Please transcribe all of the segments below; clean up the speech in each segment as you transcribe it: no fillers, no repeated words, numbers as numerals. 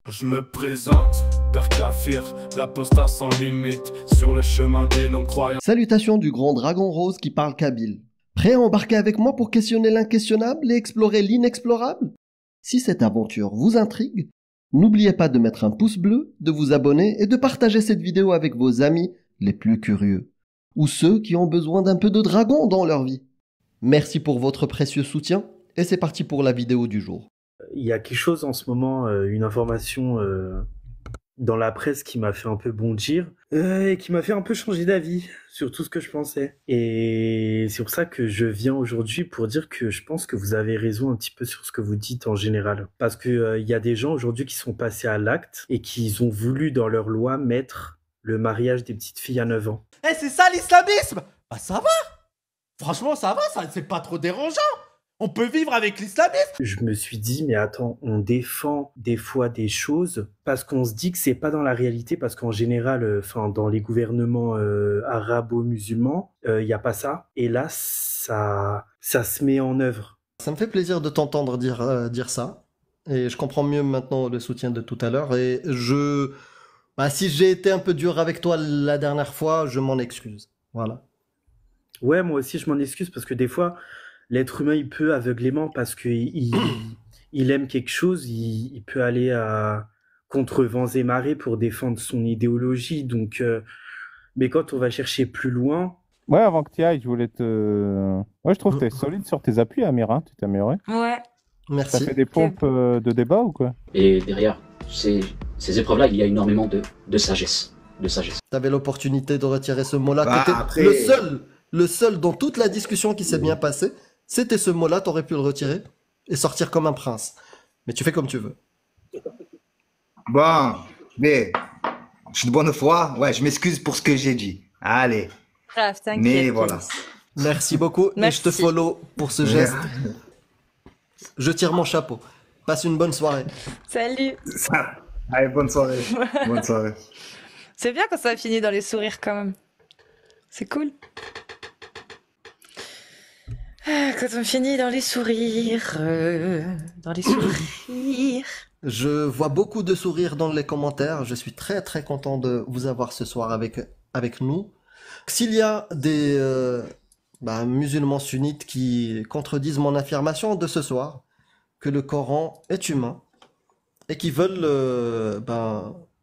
Je me présente, Père Kafir, l'apostat sans limite, sur le chemin des non-croyants. Salutations du grand dragon rose qui parle kabyle. Prêt à embarquer avec moi pour questionner l'inquestionnable et explorer l'inexplorable? Si cette aventure vous intrigue, n'oubliez pas de mettre un pouce bleu, de vous abonner et de partager cette vidéo avec vos amis les plus curieux, ou ceux qui ont besoin d'un peu de dragon dans leur vie. Merci pour votre précieux soutien, et c'est parti pour la vidéo du jour. Il y a quelque chose en ce moment, une information dans la presse qui m'a fait un peu bondir et qui m'a fait un peu changer d'avis sur tout ce que je pensais. Et c'est pour ça que je viens aujourd'hui pour dire que je pense que vous avez raison un petit peu sur ce que vous dites en général. Parce que y a des gens aujourd'hui qui sont passés à l'acte et qui ont voulu dans leur loi mettre le mariage des petites filles à 9 ans. Eh, c'est ça l'islamisme? Bah ça va. Franchement, ça va, ça c'est pas trop dérangeant. On peut vivre avec l'islamisme. Je me suis dit, mais attends, on défend des fois des choses parce qu'on se dit que c'est pas dans la réalité, parce qu'en général, dans les gouvernements arabo-musulmans, y a pas ça. Et là, ça se met en œuvre. Ça me fait plaisir de t'entendre dire ça, et je comprends mieux maintenant le soutien de tout à l'heure, et si j'ai été un peu dur avec toi la dernière fois, je m'en excuse. Voilà. Ouais, moi aussi, je m'en excuse parce que des fois, l'être humain, il peut aveuglément parce qu'il il aime quelque chose, il peut aller contre vents et marées pour défendre son idéologie. Donc, mais quand on va chercher plus loin... Ouais, avant que tu ailles, je voulais te... Ouais, je trouve que t'es solide sur tes appuis, Amir, hein. Tu t'es amélioré. Ouais. Merci. T'as fait des pompes de débat ou quoi? Et derrière ces épreuves-là, il y a énormément de sagesse. T'avais l'opportunité de retirer ce mot-là. Après... Le seul dans toute la discussion qui s'est bien passée, c'était ce mot-là, t'aurais pu le retirer et sortir comme un prince. Mais tu fais comme tu veux. Bon, mais je suis de bonne foi. Ouais, je m'excuse pour ce que j'ai dit. Allez. Grave, t'inquiète. Mais voilà. Merci beaucoup. Merci. Et je te follow pour ce geste. Je tire mon chapeau. Passe une bonne soirée. Salut. Allez, bonne soirée. Bonne soirée. C'est bien quand ça finit dans les sourires quand même. C'est cool. Quand on finit dans les sourires, Je vois beaucoup de sourires dans les commentaires. Je suis très très content de vous avoir ce soir avec nous. S'il y a des musulmans sunnites qui contredisent mon affirmation de ce soir, que le Coran est humain, et qui veulent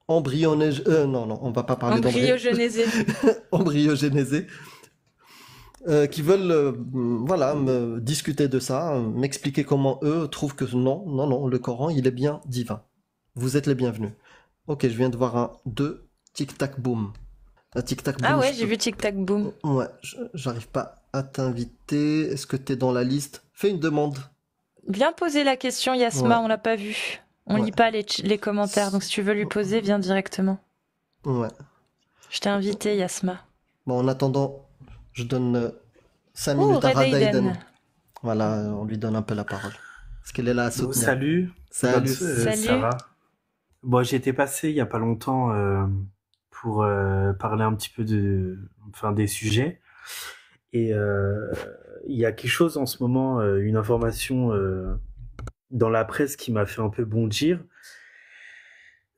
embryogénéser... non, on va pas parler Embryogénéser. embryogénéser. Qui veulent me discuter de ça, m'expliquer comment eux trouvent que non, le Coran, il est bien divin. Vous êtes les bienvenus. Ok, je viens de voir un 2, tic-tac, boum. Un tic-tac, boum. Ah ouais, j'ai vu tic-tac, boum. Ouais, j'arrive pas à t'inviter. Est-ce que t'es dans la liste? Fais une demande. Viens poser la question, Yasma, Ouais. on l'a pas vu. On lit pas les commentaires, donc si tu veux lui poser, viens directement. Ouais. Je t'ai invité, Yasma. Bon, en attendant, je donne 5 minutes à Red Radaiden. Aiden. Voilà, on lui donne un peu la parole. Parce qu'elle est là à soutenir. Salut. Salut. Salut. Ça va? Bon, j'ai été passé il y a pas longtemps pour parler un petit peu des sujets. Et il y a quelque chose en ce moment, une information dans la presse qui m'a fait un peu bondir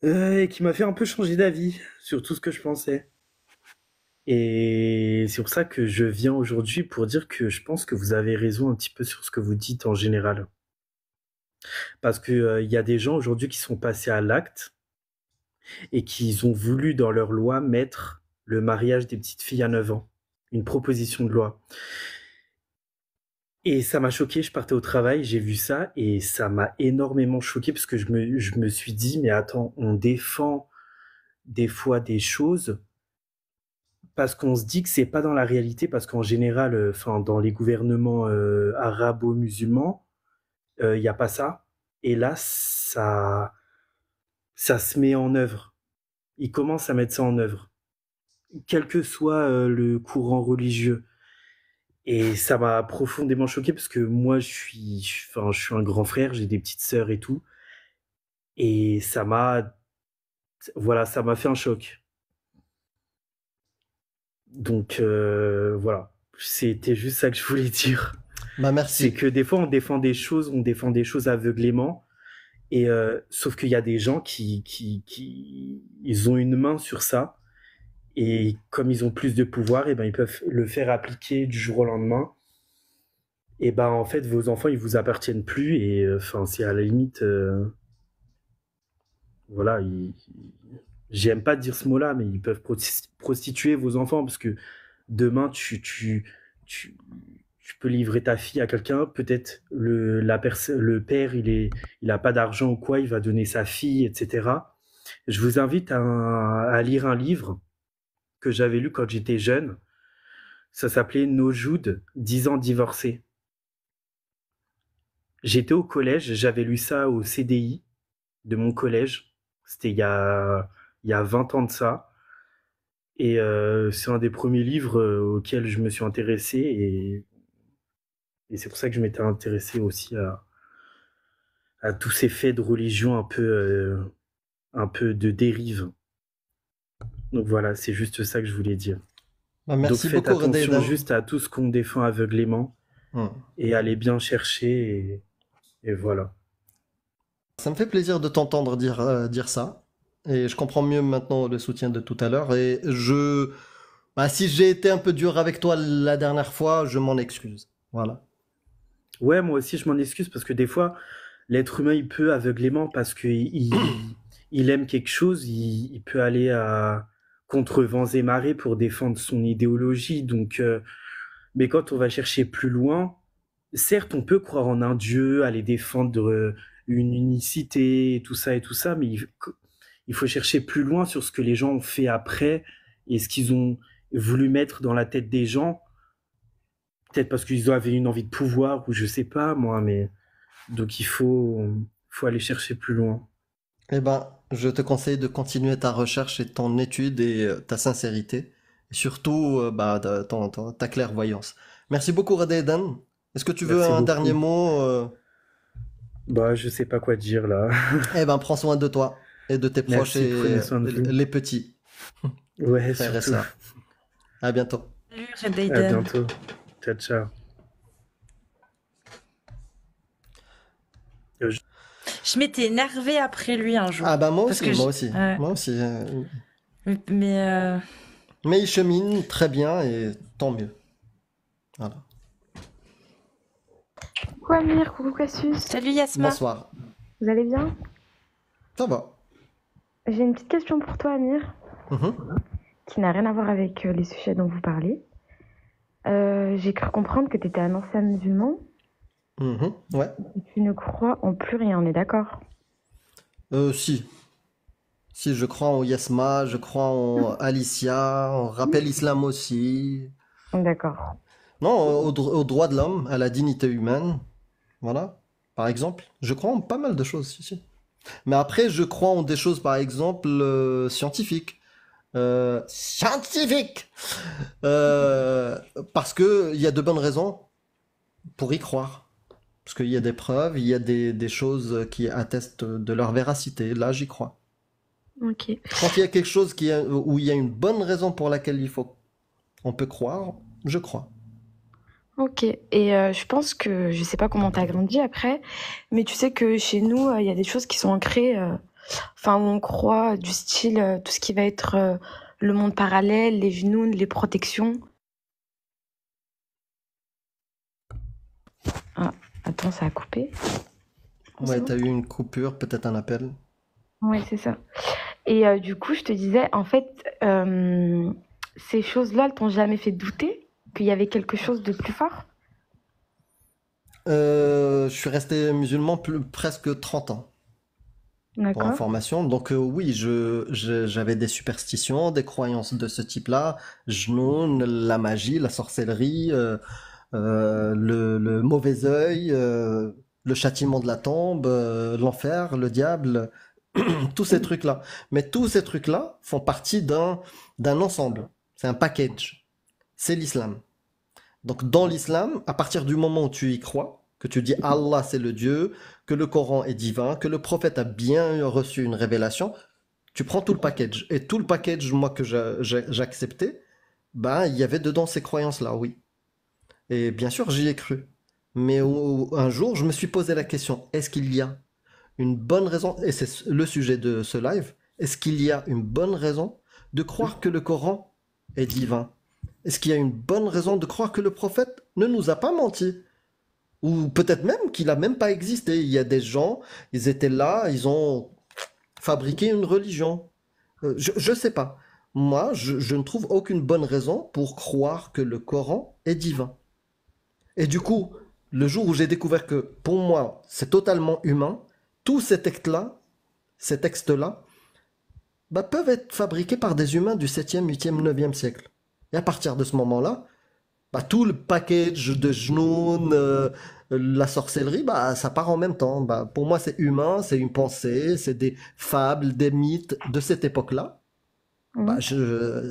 et qui m'a fait un peu changer d'avis sur tout ce que je pensais. Et c'est pour ça que je viens aujourd'hui pour dire que je pense que vous avez raison un petit peu sur ce que vous dites en général. Parce que y a des gens aujourd'hui qui sont passés à l'acte et qui ont voulu dans leur loi mettre le mariage des petites filles à 9 ans. Une proposition de loi. Et ça m'a choqué, je partais au travail, j'ai vu ça et ça m'a énormément choqué parce que je me suis dit, mais attends, on défend des fois des choses parce qu'on se dit que c'est pas dans la réalité, parce qu'en général, dans les gouvernements arabo-musulmans, y a pas ça. Et là, ça se met en œuvre. Ils commencent à mettre ça en œuvre, quel que soit le courant religieux. Et ça m'a profondément choqué parce que moi, je suis un grand frère, j'ai des petites sœurs et tout. Et ça m'a fait un choc. Donc voilà, c'était juste ça que je voulais dire. Bah merci. C'est que des fois on défend des choses aveuglément Et sauf qu'il y a des gens ils ont une main sur ça. Et comme ils ont plus de pouvoir, et ben ils peuvent le faire appliquer du jour au lendemain. Et ben en fait, vos enfants, ils vous appartiennent plus. Et enfin, c'est à la limite, voilà. J'aime pas dire ce mot-là, mais ils peuvent prostituer vos enfants parce que demain, tu, tu peux livrer ta fille à quelqu'un. Peut-être le père, il a pas d'argent ou quoi, il va donner sa fille, etc. Je vous invite à lire un livre que j'avais lu quand j'étais jeune. Ça s'appelait No Jude, 10 ans divorcés. J'étais au collège, j'avais lu ça au CDI de mon collège. C'était il y a 20 ans de ça. Et c'est un des premiers livres auxquels je me suis intéressé. Et c'est pour ça que je m'étais intéressé aussi à tous ces faits de religion un peu de dérive. Donc voilà, c'est juste ça que je voulais dire. Bah, Donc merci faites beaucoup, attention Redaidan. juste à tout ce qu'on défend aveuglément et allez bien chercher et voilà. Ça me fait plaisir de t'entendre dire ça. Et je comprends mieux maintenant le soutien de tout à l'heure. Et bah, si j'ai été un peu dur avec toi la dernière fois, je m'en excuse. Voilà. Ouais, moi aussi je m'en excuse parce que des fois, l'être humain il peut aveuglément parce il aime quelque chose, il peut aller contre vents et marées pour défendre son idéologie. Donc, mais quand on va chercher plus loin, certes, on peut croire en un Dieu, aller défendre une unicité et tout ça, mais il faut chercher plus loin sur ce que les gens ont fait après et ce qu'ils ont voulu mettre dans la tête des gens. Peut-être parce qu'ils avaient une envie de pouvoir ou je sais pas moi, mais donc il faut aller chercher plus loin. Eh ben, je te conseille de continuer ta recherche et ton étude et ta sincérité. Et surtout, bah, ta clairvoyance. Merci beaucoup, Redaidan. Est-ce que tu veux Merci un beaucoup. dernier mot Bah, je sais pas quoi dire là. Eh ben, prends soin de toi et de tes proches Merci, et prenez soin de vous. les petits Ouais, frères et surtout. sœurs. À bientôt. Salut, À Redaidan. bientôt. Ciao, ciao. Je m'étais énervée après lui un jour. Ah bah moi Parce aussi, que moi je- aussi, ouais. moi aussi. Mais Mais il chemine très bien et tant mieux. Voilà. Coucou Amir, coucou Cassius, salut Yasma. Bonsoir. vous allez bien? Ça va. J'ai une petite question pour toi Amir, Mhm. qui n'a rien à voir avec les sujets dont vous parlez. J'ai cru comprendre que tu étais un ancien musulman Mhm. Ouais. et tu ne crois en plus rien, on est d'accord? Si. Si, je crois en Yasma, je crois en Alicia, en Rappel Islam aussi. D'accord. Non, au droit de l'homme, à la dignité humaine. Voilà, par exemple. Je crois en pas mal de choses, si, si. Mais après, je crois en des choses, par exemple, scientifiques. Scientifiques! Parce que il y a de bonnes raisons pour y croire. Parce qu'il y a des preuves, il y a des choses qui attestent de leur véracité. Là, j'y crois. Ok. Quand il y a quelque chose où il y a une bonne raison pour laquelle on peut croire, je crois. Ok. Et je pense que, je sais pas comment t'as grandi après, mais tu sais que chez nous, il y a des choses qui sont ancrées, enfin, où on croit du style, tout ce qui va être le monde parallèle, les genoux, les protections. Ah, attends, ça a coupé. Ouais, C'est bon t'as eu une coupure, peut-être un appel. Ouais, c'est ça. Et du coup, je te disais, en fait, ces choses-là, elles t'ont jamais fait douter qu'il y avait quelque chose de plus fort? Je suis resté musulman presque 30 ans, pour D'accord. information. Donc oui, j'avais des superstitions, des croyances de ce type-là. Jnoun, la magie, la sorcellerie, le mauvais œil, le châtiment de la tombe, l'enfer, le diable, tous ces trucs-là. Mais tous ces trucs-là font partie d'un ensemble. C'est un package. C'est l'islam. Donc dans l'islam, à partir du moment où tu y crois, que tu dis Allah c'est le Dieu, que le Coran est divin, que le prophète a bien reçu une révélation, tu prends tout le package. Et tout le package, moi, que j'acceptais, ben, il y avait dedans ces croyances-là, oui. Et bien sûr, j'y ai cru. Mais un jour, je me suis posé la question, est-ce qu'il y a une bonne raison, et c'est le sujet de ce live, est-ce qu'il y a une bonne raison de croire que le Coran est divin? Est-ce qu'il y a une bonne raison de croire que le prophète ne nous a pas menti? Ou peut-être même qu'il a même pas existé. Il y a des gens, ils étaient là, ils ont fabriqué une religion. Je sais pas. Moi, je ne trouve aucune bonne raison pour croire que le Coran est divin. Et du coup, le jour où j'ai découvert que, pour moi, c'est totalement humain, tous ces textes-là, bah, peuvent être fabriqués par des humains du 7e, 8e, 9e siècle. Et à partir de ce moment-là, bah, tout le package de Jnoun, la sorcellerie, bah, ça part en même temps. Bah, pour moi, c'est humain, c'est une pensée, c'est des fables, des mythes de cette époque-là. Bah,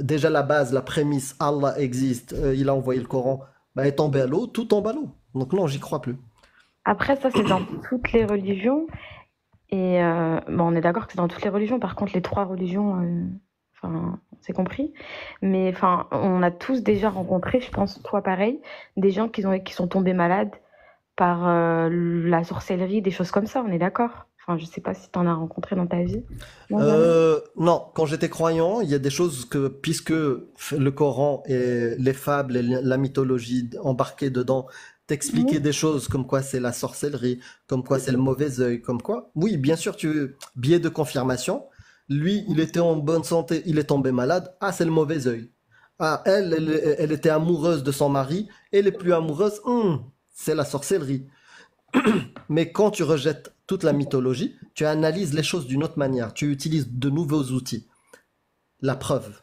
déjà la base, la prémisse, Allah existe, il a envoyé le Coran, bah, est tombé à l'eau, tout tombe à l'eau. Donc non, j'y crois plus. Après, ça, c'est dans toutes les religions. Et bon, on est d'accord que c'est dans toutes les religions. Par contre, les trois religions, enfin, c'est compris. Mais enfin, on a tous déjà rencontré, je pense, toi pareil, des gens qui sont tombés malades par la sorcellerie, des choses comme ça. On est d'accord? Enfin, je sais pas si tu en as rencontré dans ta vie. Non, quand j'étais croyant, il y a des choses que, puisque le Coran et les fables et la mythologie embarquées dedans t'expliquaient des choses comme quoi c'est la sorcellerie, comme quoi c'est le mauvais œil, comme quoi. Oui, bien sûr, biais de confirmation. Lui, il était en bonne santé, il est tombé malade. Ah, c'est le mauvais œil. Ah, elle était amoureuse de son mari, elle est plus amoureuse. C'est la sorcellerie. Mais quand tu rejettes toute la mythologie, tu analyses les choses d'une autre manière. Tu utilises de nouveaux outils. La preuve.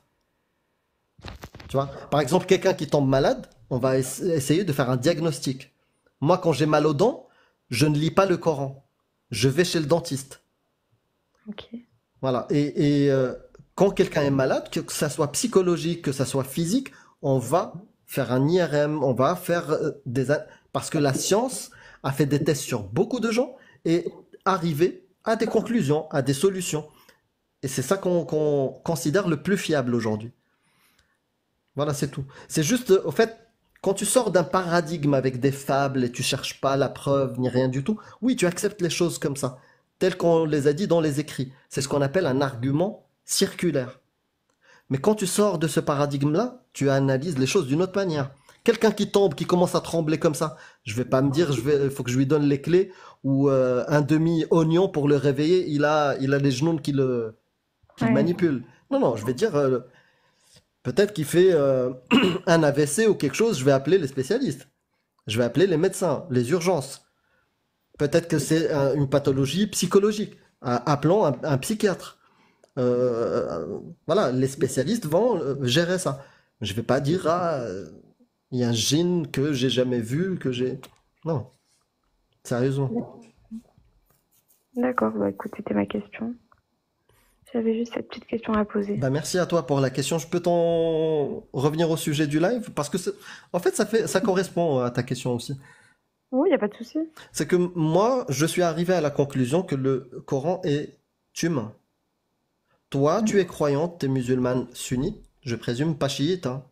Tu vois? Par exemple, quelqu'un qui tombe malade, on va essayer de faire un diagnostic. Moi, quand j'ai mal aux dents, je ne lis pas le Coran. Je vais chez le dentiste. Ok. Voilà. Et quand quelqu'un est malade, que ça soit psychologique, que ça soit physique, on va faire un IRM, on va faire parce que la science a fait des tests sur beaucoup de gens et arrivé à des conclusions, à des solutions. Et c'est ça qu'on considère le plus fiable aujourd'hui. Voilà, c'est tout. C'est juste, au fait, quand tu sors d'un paradigme avec des fables et tu cherches pas la preuve ni rien du tout, oui, tu acceptes les choses comme ça, telles qu'on les a dit dans les écrits. C'est ce qu'on appelle un argument circulaire. Mais quand tu sors de ce paradigme-là, tu analyses les choses d'une autre manière. Quelqu'un qui tombe, qui commence à trembler comme ça, je vais pas me dire, faut que je lui donne les clés ou un demi-oignon pour le réveiller. Il a les genoux qui le manipulent. Non, je vais dire, peut-être qu'il fait un AVC ou quelque chose. Je vais appeler les spécialistes. Je vais appeler les médecins, les urgences. Peut-être que c'est une pathologie psychologique. Appelons un psychiatre. Voilà, les spécialistes vont gérer ça. Je vais pas dire il y a un djinn que j'ai jamais vu, que j'ai. Non, sérieusement. D'accord, bah écoute, c'était ma question. J'avais juste cette petite question à poser. Bah merci à toi pour la question. Je peux t'en revenir au sujet du live parce que en fait ça correspond à ta question aussi. Oui, il n'y a pas de souci. C'est que moi, je suis arrivé à la conclusion que le Coran est humain. Toi, tu es croyante, tu es musulmane sunnite, je présume pas chiite, hein.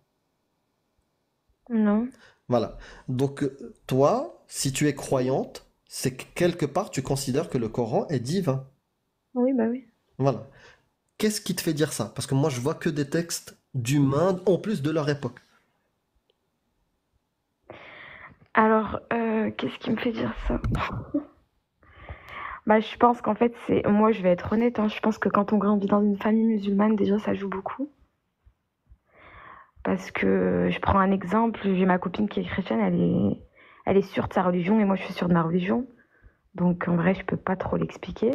Non. Voilà. Donc, toi, si tu es croyante, c'est que quelque part, tu considères que le Coran est divin. Oui, bah oui. Voilà. Qu'est-ce qui te fait dire ça? Parce que moi, je vois que des textes d'humains, en plus de leur époque. Alors, qu'est-ce qui me fait dire ça? Bah, je pense qu'en fait, moi, je vais être honnête, hein, je pense que quand on grandit dans une famille musulmane, déjà, ça joue beaucoup. Parce que, je prends un exemple, j'ai ma copine qui est chrétienne, elle est sûre de sa religion et moi, je suis sûre de ma religion. Donc, en vrai, je peux pas trop l'expliquer.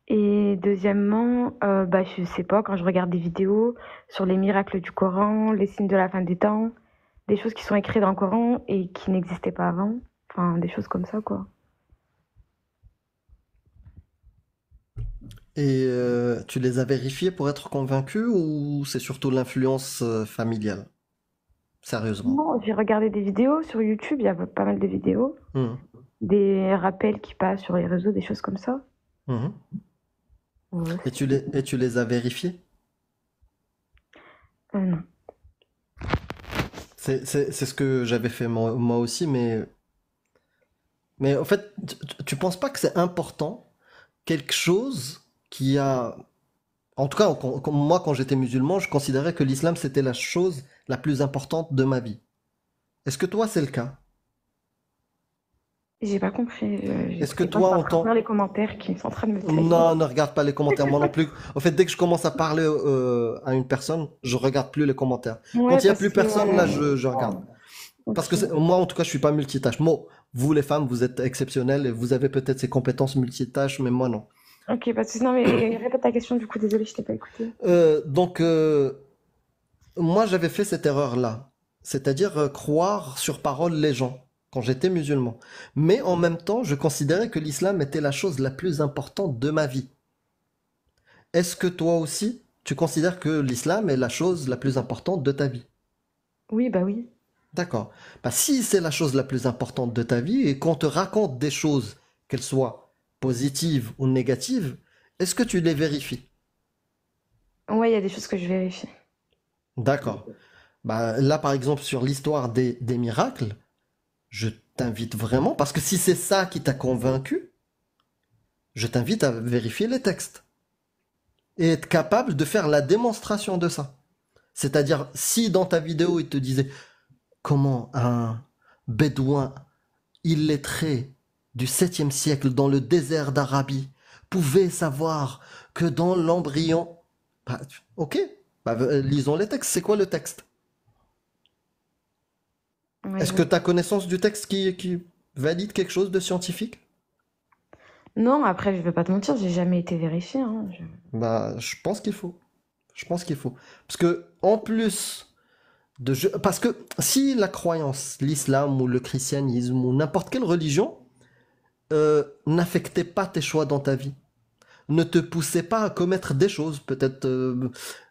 Et deuxièmement, bah, je sais pas, quand je regarde des vidéos sur les miracles du Coran, les signes de la fin des temps, des choses qui sont écrites dans le Coran et qui n'existaient pas avant, enfin, des choses comme ça, quoi. Et tu les as vérifiés pour être convaincu ou c'est surtout l'influence familiale? Sérieusement. Non, j'ai regardé des vidéos sur YouTube, il y a pas mal de vidéos, des rappels qui passent sur les réseaux, des choses comme ça. Mhm. Ouais. Et tu les as vérifiés? Non. C'est ce que j'avais fait moi aussi, mais Mais en fait, tu penses pas que c'est important quelque chose qui a... En tout cas, moi, quand j'étais musulman, je considérais que l'islam, c'était la chose la plus importante de ma vie. Est-ce que toi, c'est le cas? J'ai pas compris. Est-ce que Je toi, suis en en train de tant... voir les commentaires qui sont en train de me tailler. Non, ne regarde pas les commentaires, moi non plus. En fait, dès que je commence à parler à une personne, je regarde plus les commentaires. Quand Ouais, il y a parce plus que... personne, là, je regarde. Parce que Ok. moi, en tout cas, je suis pas multitâche. Moi, vous, les femmes, vous êtes exceptionnelles et vous avez peut-être ces compétences multitâches, mais moi, non. Ok, pas de souci. Non, mais répète ta question, du coup, désolé, je t'ai pas écouté. Donc, moi, j'avais fait cette erreur-là. C'est-à-dire croire sur parole les gens quand j'étais musulman. Mais en même temps, je considérais que l'islam était la chose la plus importante de ma vie. Est-ce que toi aussi, tu considères que l'islam est la chose la plus importante de ta vie? Oui, bah oui. D'accord. Bah, si c'est la chose la plus importante de ta vie et qu'on te raconte des choses, qu'elles soient positives ou négatives, est-ce que tu les vérifies? Ouais, il y a des choses que je vérifie. D'accord. Bah, là, par exemple, sur l'histoire des miracles, je t'invite vraiment, parce que si c'est ça qui t'a convaincu, je t'invite à vérifier les textes et être capable de faire la démonstration de ça. C'est-à-dire, si dans ta vidéo, il te disait comment un bédouin illettré du 7e siècle dans le désert d'Arabie pouvait savoir que dans l'embryon... Bah, ok, bah, lisons les textes. C'est quoi le texte? Ouais, Est-ce que tu as connaissance du texte qui valide quelque chose de scientifique? Non, après, je vais pas te mentir, j'ai jamais été vérifiée. Hein. Bah, je pense qu'il faut. Je pense qu'il faut. Parce que, en plus parce que si la croyance, l'islam ou le christianisme ou n'importe quelle religion n'affectait pas tes choix dans ta vie, ne te poussait pas à commettre des choses, peut-être,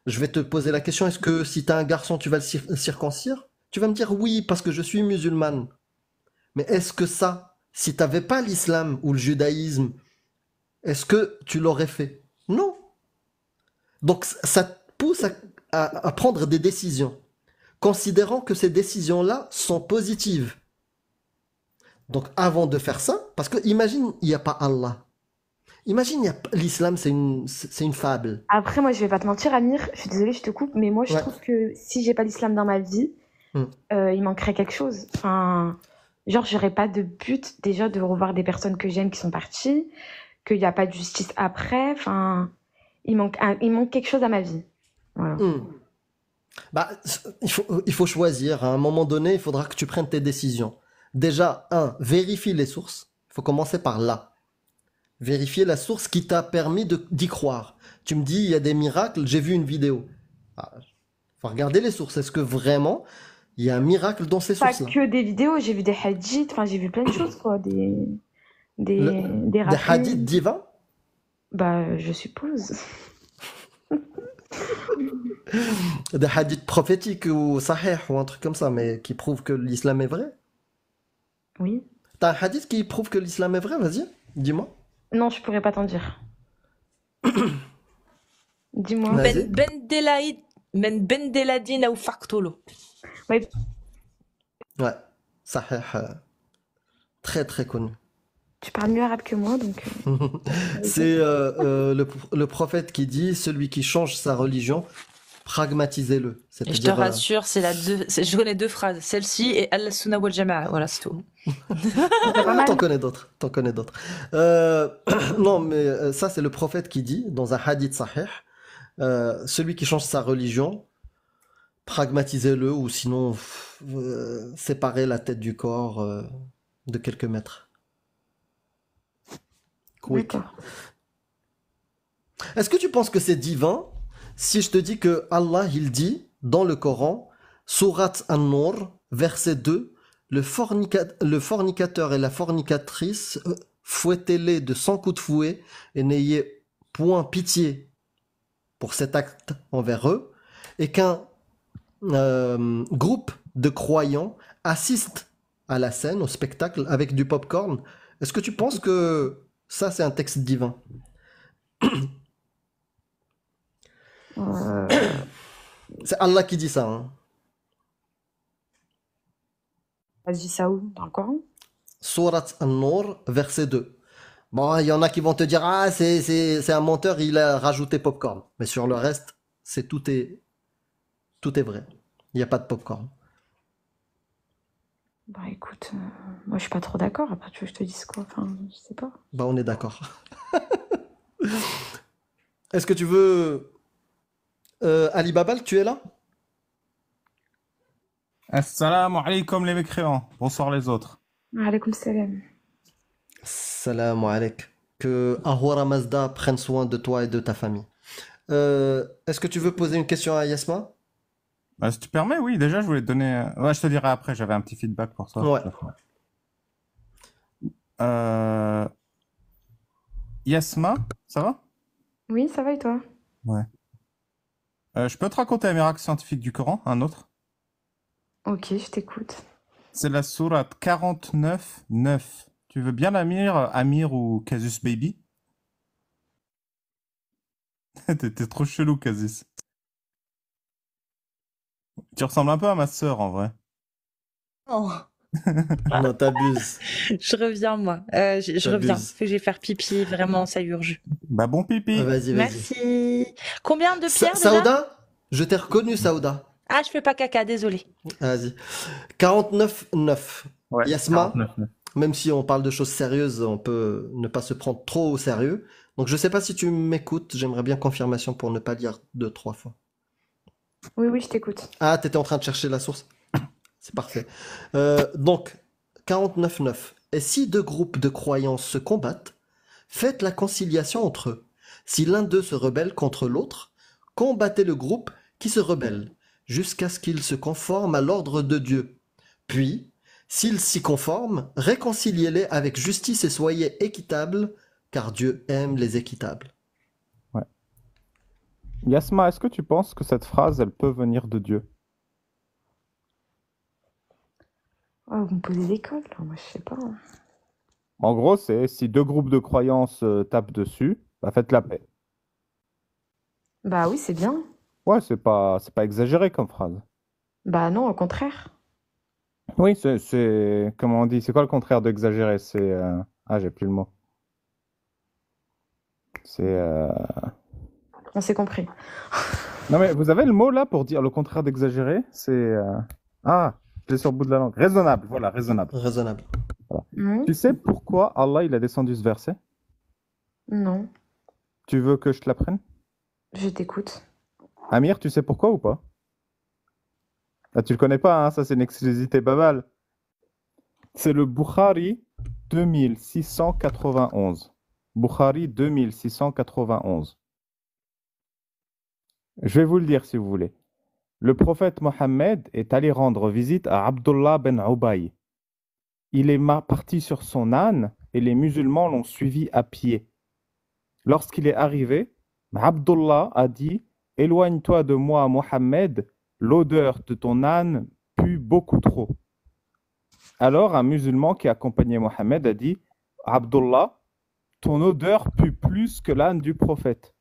je vais te poser la question, est-ce que si tu as un garçon, tu vas le circoncire? Tu vas me dire oui, parce que je suis musulmane. Mais est-ce que ça, si tu n'avais pas l'islam ou le judaïsme, est-ce que tu l'aurais fait? Non. Donc ça te pousse à prendre des décisions, considérant que ces décisions-là sont positives. Donc avant de faire ça, parce que imagine, il n'y a pas Allah. Imagine, l'islam, c'est une fable. Après, moi, je vais pas te mentir, Amir, je suis désolée, je te coupe, mais moi, je Ouais. trouve que si j'ai pas l'islam dans ma vie, il manquerait quelque chose. Enfin, genre, j'aurais pas de but déjà de revoir des personnes que j'aime qui sont parties, qu'il n'y a pas de justice après. Enfin, il manque quelque chose à ma vie. Voilà. Bah, il faut choisir. À un moment donné, il faudra que tu prennes tes décisions. Déjà, vérifie les sources. Il faut commencer par là. Vérifier la source qui t'a permis d'y croire. Tu me dis, il y a des miracles, j'ai vu une vidéo. Faut regarder les sources. Est-ce que vraiment, il y a un miracle dans ces Pas sources-là? que des vidéos, j'ai vu des hadiths, enfin, j'ai vu plein de choses, quoi. Des Des rappels. hadiths divins? Bah, je suppose. Des hadiths prophétiques ou sahih ou un truc comme ça, mais qui prouvent que l'islam est vrai? Oui. T'as un hadith qui prouve que l'islam est vrai? Vas-y, dis-moi. Non, je pourrais pas t'en dire. Dis-moi. Vas-y. Ben Deladine ou Faktolo. Ouais. Ouais, sahih. Très très connu. Tu parles mieux arabe que moi, donc... C'est le prophète qui dit, celui qui change sa religion, pragmatisez-le. Et je te rassure, je connais deux phrases, celle-ci et Al-Sunnah wal Jama'a. Voilà, c'est tout. T'en connais d'autres. Non, mais ça, c'est le prophète qui dit, dans un hadith sahih, celui qui change sa religion, pragmatisez-le, ou sinon, séparez la tête du corps de quelques mètres. Quick. Est-ce que tu penses que c'est divin si je te dis que Allah, il dit dans le Coran, Surat An-Nur, verset 2, le fornicateur et la fornicatrice, fouettez-les de 100 coups de fouet et n'ayez point pitié pour cet acte envers eux, et qu'un groupe de croyants assiste à la scène, au spectacle, avec du popcorn. Est-ce que tu penses que ça, c'est un texte divin? C'est Allah qui dit ça. Hein. T'as dit ça où? Dans le Coran? Surat An-Nur, verset 2. Bon, il y en a qui vont te dire, ah, c'est un menteur, il a rajouté popcorn. Mais sur le reste, tout est vrai. Il n'y a pas de popcorn. Bah écoute, moi je suis pas trop d'accord. Après, tu veux que je te dise quoi? Enfin, je sais pas. Bah, on est d'accord. Est-ce que tu veux... Ali Babal, tu es là? Assalamu alaikum les mécréants. Bonsoir les autres. Alaykoum salam. Salam alaikum. Que Ahura Mazda prenne soin de toi et de ta famille. Est-ce que tu veux poser une question à Yasma? Bah, si tu permets, oui, déjà je voulais te donner... Ouais, je te dirai après, j'avais un petit feedback pour toi. Ouais. Yasma, ça va? Oui, ça va et toi? Ouais. Je peux te raconter un miracle scientifique du Coran, un autre? Ok, je t'écoute. C'est la sourate 49-9. Tu veux bien Amir ou Casus Baby? T'es trop chelou, Casus. Tu ressembles un peu à ma sœur, en vrai. Oh. Non, t'abuses. Je reviens, moi. Je reviens. Faut que je vais faire pipi. Vraiment, ça urge. Bah bon pipi. Vas-y. Merci. Combien de pierres déjà? Saouda? Je t'ai reconnu, Saouda. Ah, je fais pas caca, désolé. Vas-y. 49-9. Ouais, Yasma, 49-9. même si on parle de choses sérieuses, on peut ne pas se prendre trop au sérieux. Donc je sais pas si tu m'écoutes, j'aimerais bien confirmation pour ne pas lire 2-3 fois. Oui, je t'écoute. Ah, t'étais en train de chercher la source. C'est parfait. Donc, 49-9. Et si deux groupes de croyances se combattent, faites la conciliation entre eux. Si l'un d'eux se rebelle contre l'autre, combattez le groupe qui se rebelle, jusqu'à ce qu'il se conforme à l'ordre de Dieu. Puis, s'ils s'y conforment, réconciliez-les avec justice et soyez équitables, car Dieu aime les équitables. Ouais. Yasma, est-ce que tu penses que cette phrase, elle peut venir de Dieu? Oh, vous me posez des cols, là. Moi je sais pas. En gros, c'est si deux groupes de croyances tapent dessus, bah faites la paix. Bah oui, c'est bien. Ouais, c'est pas exagéré comme phrase. Bah non, au contraire. Oui, comment on dit? C'est quoi le contraire d'exagéré? C'est ah, j'ai plus le mot. C'est On s'est compris. Non mais vous avez le mot là pour dire le contraire d'exagéré? C'est ah, je l'ai sur le bout de la langue. Raisonnable, voilà, raisonnable. Raisonnable. Voilà. Mmh. Tu sais pourquoi Allah il a descendu ce verset? Non, Tu veux que je te l'apprenne? je t'écoute. Amir, tu sais pourquoi ou pas? Ah, tu le connais pas, hein? Ça c'est une exclusivité babale. C'est le Bukhari 2691. Bukhari 2691. Je vais vous le dire si vous voulez. Le prophète Mohammed est allé rendre visite à Abdullah ben Ubay. Il est parti sur son âne et les musulmans l'ont suivi à pied. Lorsqu'il est arrivé, Abdullah a dit « Éloigne-toi de moi, Mohammed, l'odeur de ton âne pue beaucoup trop. » Alors un musulman qui accompagnait Mohammed a dit « Abdullah, ton odeur pue plus que l'âne du prophète. »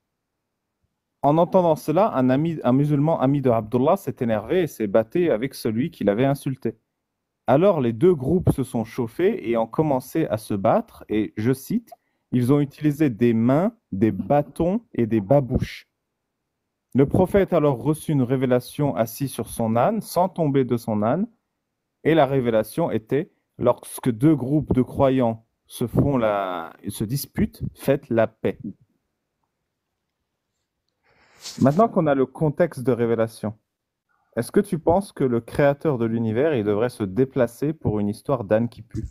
En entendant cela, un musulman ami de Abdullah s'est énervé et s'est battu avec celui qui l'avait insulté. Alors les deux groupes se sont chauffés et ont commencé à se battre et, je cite, ils ont utilisé des mains, des bâtons et des babouches. Le prophète a alors reçu une révélation assis sur son âne, sans tomber de son âne, et la révélation était, lorsque deux groupes de croyants se disputent, faites la paix. Maintenant qu'on a le contexte de révélation, est-ce que tu penses que le créateur de l'univers, il devrait se déplacer pour une histoire d'âne qui pue?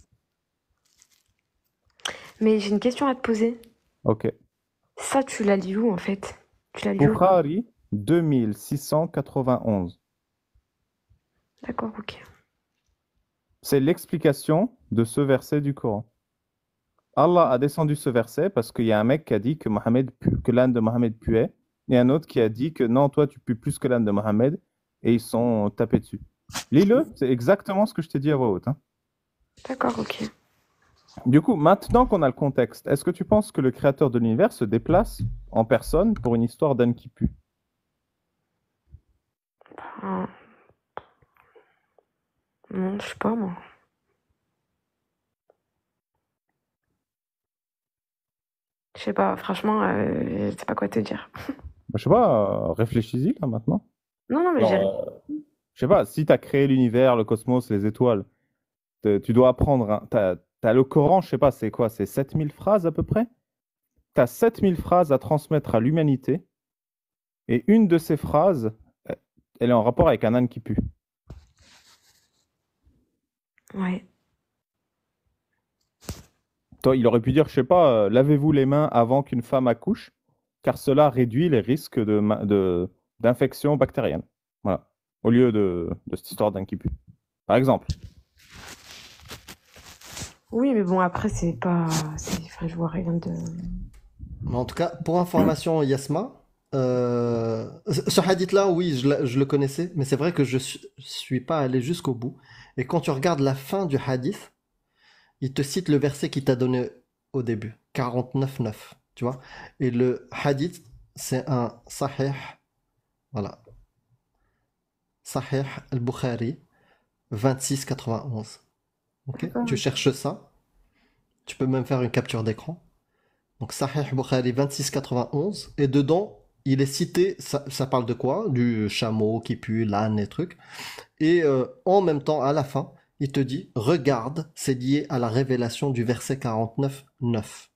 Mais j'ai une question à te poser. Ok. Ça, tu l'as lu où en fait? Tu l'as lu où? Bukhari 2691. D'accord, ok. C'est l'explication de ce verset du Coran. Allah a descendu ce verset parce qu'il y a un mec qui a dit que l'âne de Mohammed puait, et un autre qui a dit que non, toi tu pues plus que l'âne de Mohammed, et ils sont tapés dessus. Lis-le, c'est exactement ce que je t'ai dit à voix haute. Hein. D'accord, ok. Du coup, maintenant qu'on a le contexte, est-ce que tu penses que le créateur de l'univers se déplace en personne pour une histoire d'âne qui pue? Non, je sais pas moi. Je sais pas, franchement, je sais pas quoi te dire. Bah, je sais pas, réfléchis-y là maintenant. Non, non, mais Genre, je sais pas, si tu as créé l'univers, le cosmos, les étoiles, tu dois apprendre. T'as le Coran, je sais pas, c'est quoi? C'est 7000 phrases à peu près? Tu as 7000 phrases à transmettre à l'humanité. Et une de ces phrases, elle est en rapport avec un âne qui pue. Ouais. Toi, il aurait pu dire, je sais pas, lavez-vous les mains avant qu'une femme accouche, car cela réduit les risques d'infection bactérienne. Voilà. Au lieu de cette histoire d'âne qui pue. Par exemple. Oui, mais bon, après, c'est pas. Enfin, je vois rien de. Mais en tout cas, pour information, Yasma, ce hadith-là, oui, je le connaissais, mais c'est vrai que je suis pas allé jusqu'au bout. Et quand tu regardes la fin du hadith, il te cite le verset qu'il t'a donné au début, 49.9, tu vois. Et le hadith, c'est un sahih, voilà, sahih al-Bukhari, 2691. Ok, tu cherches ça, tu peux même faire une capture d'écran. Donc Sahih Bukhari 2691, et dedans, il est cité, ça parle de quoi? Du chameau qui pue, l'âne et trucs. Et en même temps, à la fin, il te dit, regarde, c'est lié à la révélation du verset 49.9.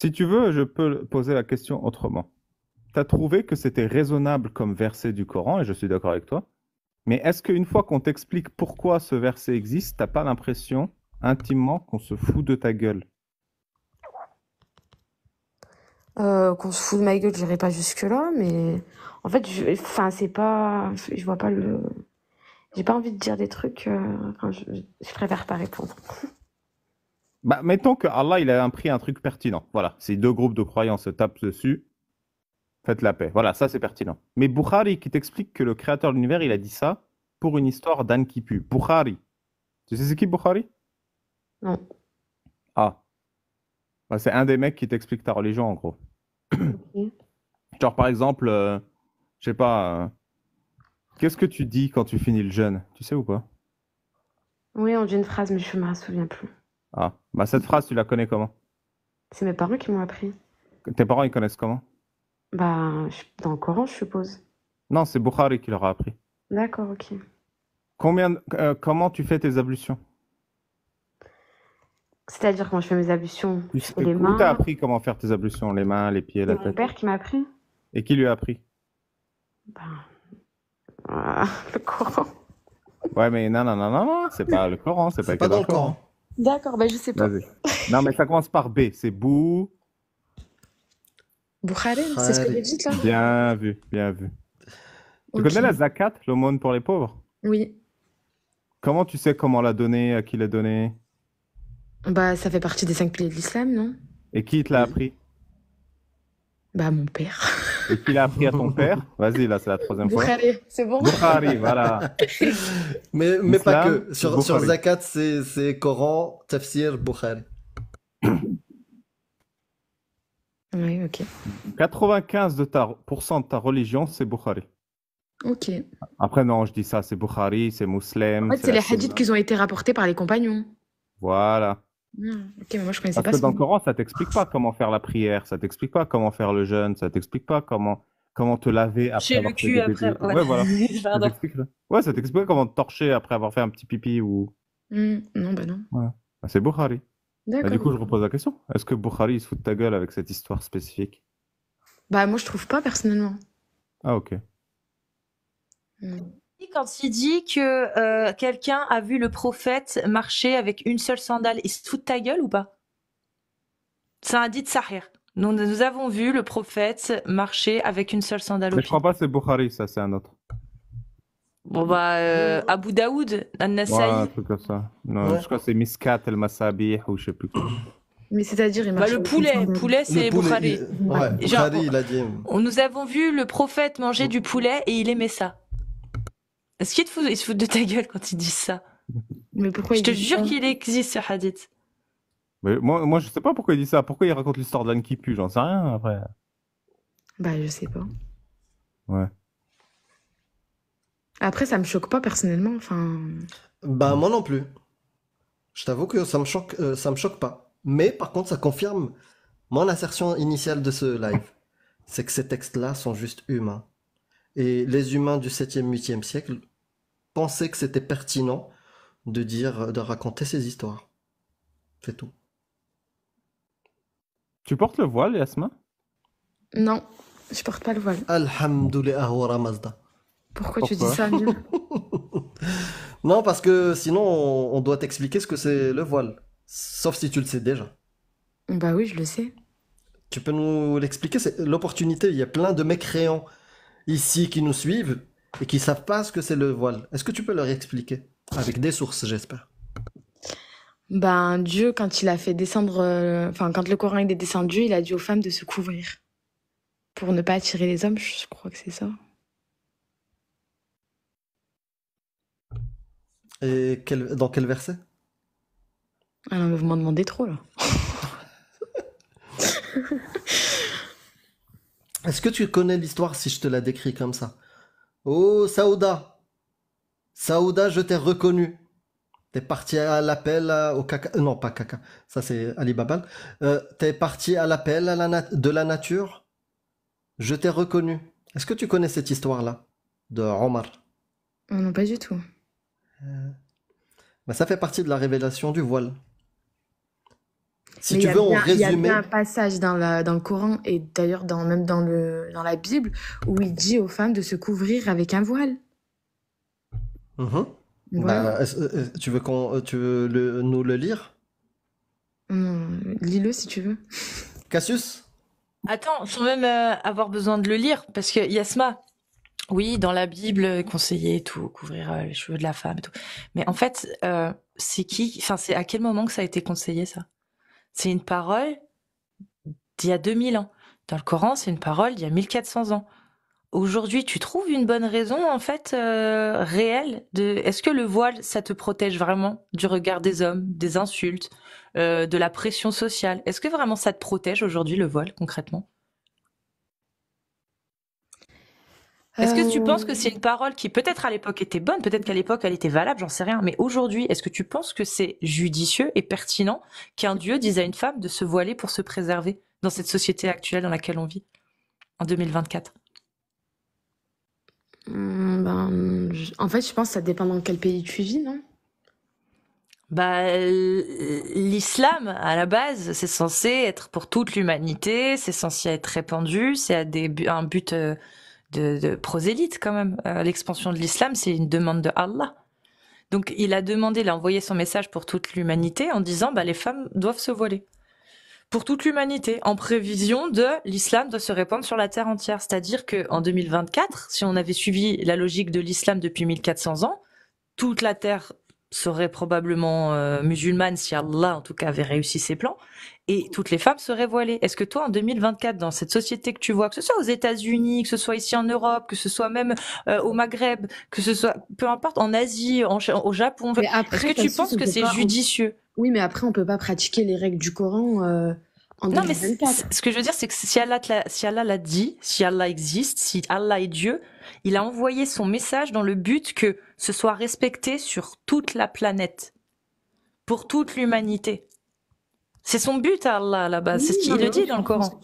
Si tu veux, je peux poser la question autrement. Tu as trouvé que c'était raisonnable comme verset du Coran, et je suis d'accord avec toi. Mais est-ce qu'une fois qu'on t'explique pourquoi ce verset existe, t'as pas l'impression, intimement, qu'on se fout de ta gueule? Qu'on se fout de ma gueule, j'irai pas jusque-là, mais en fait, enfin, c'est pas. Je vois pas le. J'ai pas envie de dire des trucs. Enfin, je préfère pas répondre. Bah, mettons que Allah, il a appris un truc pertinent. Voilà, si deux groupes de croyants se tapent dessus, faites la paix. Voilà, ça c'est pertinent. Mais Bukhari qui t'explique que le créateur de l'univers, il a dit ça pour une histoire d'âne qui pue. Bukhari. Tu sais c'est qui Bukhari? Non. Ah. Bah, c'est un des mecs qui t'explique ta religion en gros. Genre par exemple, je sais pas, qu'est-ce que tu dis quand tu finis le jeûne? Tu sais ou pas? Oui, on dit une phrase, mais je me souviens plus. Ah, bah cette phrase, tu la connais comment? C'est mes parents qui m'ont appris. Tes parents, ils connaissent comment? Bah, dans le Coran, je suppose. Non, c'est Bukhari qui leur a appris. D'accord, ok. Comment tu fais tes ablutions? C'est-à-dire quand je fais mes ablutions, je fais les Où mains. t'as appris comment faire tes ablutions? Les mains, les pieds, la C'est mon tête? père qui m'a appris. Et qui lui a appris? Le Coran. Ouais, mais non, c'est pas le Coran, c'est pas écrit dans le Coran. D'accord, bah je sais pas. Vas-y. Non, mais ça commence par B, c'est Bou. Bukhari, c'est ce que vous dites là? Bien vu, bien vu. Tu Ok. connais la zakat, l'aumône pour les pauvres? Oui. Comment tu sais comment la donner, à qui la donner? Bah, ça fait partie des 5 piliers de l'islam, non? Et qui te l'a appris? Bah, mon père. Et qui l'a appris à ton père? Vas-y, là, c'est la troisième fois. Bukhari, c'est bon? Bukhari, voilà. Mais pas Islam, que. Sur Bukhari. Zakat, c'est Coran, Tafsir, Bukhari. Oui, ok. 95% de ta religion, c'est Bukhari. Ok. Après, non, je dis ça, c'est Bukhari, c'est Muslim. En fait, c'est les la hadiths Sunna. qui ont été rapportés par les compagnons. Voilà. Ok, mais moi je connaissais Parce pas que ça. dans le Coran, ça t'explique pas comment faire la prière, ça t'explique pas comment faire le jeûne, ça t'explique pas comment te laver après J'ai avoir le fait cul des après. bébés. Ouais, voilà. Ça Pardon. t'explique, là. Ouais, ça t'explique pas comment te torcher après avoir fait un petit pipi ou. Non, bah non. Voilà. Bah, c'est Bukhari. Bah, D'accord. du coup, je repose la question. Est-ce que Bukhari, il se fout de ta gueule avec cette histoire spécifique? Bah, moi je trouve pas personnellement. Ah, ok. Quand il dit que quelqu'un a vu le prophète marcher avec une seule sandale, il se fout de ta gueule ou pas? C'est un hadith sahih. Nous avons vu le prophète marcher avec une seule sandale au Mais je pied. crois pas que c'est Bukhari, ça, c'est un autre. Bon bah Abu Daoud, Ouais, un An-Nasa'i. truc comme ça. Non, Ouais. je crois que c'est Miskat el-Masabih ou je sais plus quoi. Mais c'est-à-dire, il Bah, marche le avec poulet, une sandale. poulet c'est Le poulet, Bukhari. ouais, Genre, Bukhari, il a dit. nous avons vu le prophète manger du poulet et il aimait ça. Est-ce qu'il il se fout de ta gueule quand il dit ça? Mais pourquoi Je il te dit jure ça? qu'il existe ce hadith. Mais moi, je sais pas pourquoi il dit ça. Pourquoi il raconte l'histoire de l'âne qui pue? J'en sais rien après. Bah, je sais pas. Ouais. Après, ça me choque pas personnellement. Enfin, Bah, moi non plus. Je t'avoue que ça me choque pas. Mais par contre, ça confirme Mon assertion initiale de ce live, c'est que ces textes-là sont juste humains. Et les humains du 7e, 8e siècle pensaient que c'était pertinent de raconter ces histoires. C'est tout. Tu portes le voile, Yasma? Non, je porte pas le voile. Alhamdoulilah wa Ramazda. Pourquoi tu dis Pourquoi? ça, nul? Non, parce que sinon, on doit t'expliquer ce que c'est le voile. Sauf si tu le sais déjà. Bah oui, je le sais. Tu peux nous l'expliquer? C'est l'opportunité. Il y a plein de mécréants ici qui nous suivent et qui savent pas ce que c'est le voile. Est-ce que tu peux leur expliquer? Avec des sources, j'espère. Ben, Dieu, quand il a fait descendre, enfin, quand le Coran il est descendu, il a dit aux femmes de se couvrir. Pour ne pas attirer les hommes, je crois que c'est ça. Et dans quel verset? Ah non, mais vous m'en demandez trop, là. Est-ce que tu connais l'histoire si je te la décris comme ça? Oh, Saouda! Saouda, je t'ai reconnu. T'es parti à l'appel au caca. Non, pas caca. Ça, c'est Ali Babal. T'es parti à l'appel de la nature. Je t'ai reconnu. Est-ce que tu connais cette histoire-là de Omar? Oh non, pas du tout. Bah, ça fait partie de la révélation du voile. Si Mais tu veux, on il y a résumé. bien un passage dans le Coran et d'ailleurs même dans la Bible où il dit aux femmes de se couvrir avec un voile. Mhm. Voilà. Bah, tu veux nous le lire? Lis-le si tu veux. Cassius? Attends, sans même avoir besoin de le lire, parce que Yasma, oui, dans la Bible, conseiller tout, couvrir les cheveux de la femme et tout. Mais en fait, c'est à quel moment que ça a été conseillé, ça? C'est une parole d'il y a 2000 ans. Dans le Coran, c'est une parole d'il y a 1400 ans. Aujourd'hui, tu trouves une bonne raison, en fait, réelle est-ce que le voile, ça te protège vraiment du regard des hommes, des insultes, de la pression sociale? Est-ce que vraiment ça te protège aujourd'hui, le voile, concrètement? Est-ce que tu penses que c'est une parole qui peut-être à l'époque était bonne, peut-être qu'à l'époque elle était valable, j'en sais rien, mais aujourd'hui, est-ce que tu penses que c'est judicieux et pertinent qu'un dieu dise à une femme de se voiler pour se préserver dans cette société actuelle dans laquelle on vit, en 2024? En fait, je pense que ça dépend dans quel pays tu vis, non? Bah, l'islam, à la base, c'est censé être pour toute l'humanité, c'est censé être répandu, c'est un but de prosélyte quand même. L'expansion de l'islam, c'est une demande de Allah. Donc il a envoyé son message pour toute l'humanité en disant bah les femmes doivent se voiler. Pour toute l'humanité, en prévision de l'islam doit se répandre sur la terre entière. C'est-à-dire qu'en 2024, si on avait suivi la logique de l'islam depuis 1400 ans, toute la terre serait probablement musulmane si Allah en tout cas avait réussi ses plans, et toutes les femmes seraient voilées. Est-ce que toi en 2024, dans cette société que tu vois, que ce soit aux États-Unis, que ce soit ici en Europe, que ce soit même au Maghreb, que ce soit peu importe en Asie, au Japon, est-ce que tu penses que c'est judicieux? Oui, mais après on peut pas pratiquer les règles du Coran en Non, mais 2024. ce que je veux dire, c'est que si Allah l'a dit, si Allah existe, si Allah est Dieu, il a envoyé son message dans le but que ce soit respecté sur toute la planète, pour toute l'humanité. C'est son but à Allah à la base, c'est ce qu'il le dit dans le Coran.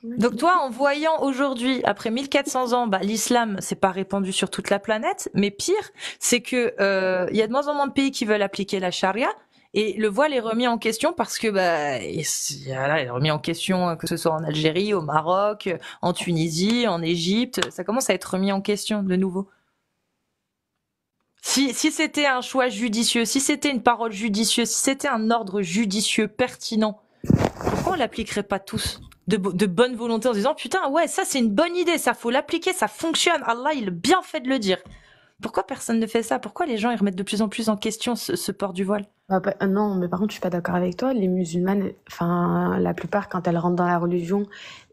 Donc toi, en voyant aujourd'hui, après 1400 ans, bah, l'islam s'est pas répandu sur toute la planète, mais pire, c'est que y a de moins en moins de pays qui veulent appliquer la charia. Et le voile est remis en question parce que il est remis en question que ce soit en Algérie, au Maroc, en Tunisie, en Égypte, ça commence à être remis en question de nouveau. Si c'était un choix judicieux, si c'était une parole judicieuse, si c'était un ordre judicieux pertinent, pourquoi on l'appliquerait pas tous de bonne volonté en se disant putain ouais ça c'est une bonne idée, ça faut l'appliquer, ça fonctionne, Allah il a bien fait de le dire. Pourquoi personne ne fait ça? Pourquoi les gens ils remettent de plus en plus en question ce port du voile? Non, mais par contre, je suis pas d'accord avec toi. Les musulmanes, enfin, la plupart, quand elles rentrent dans la religion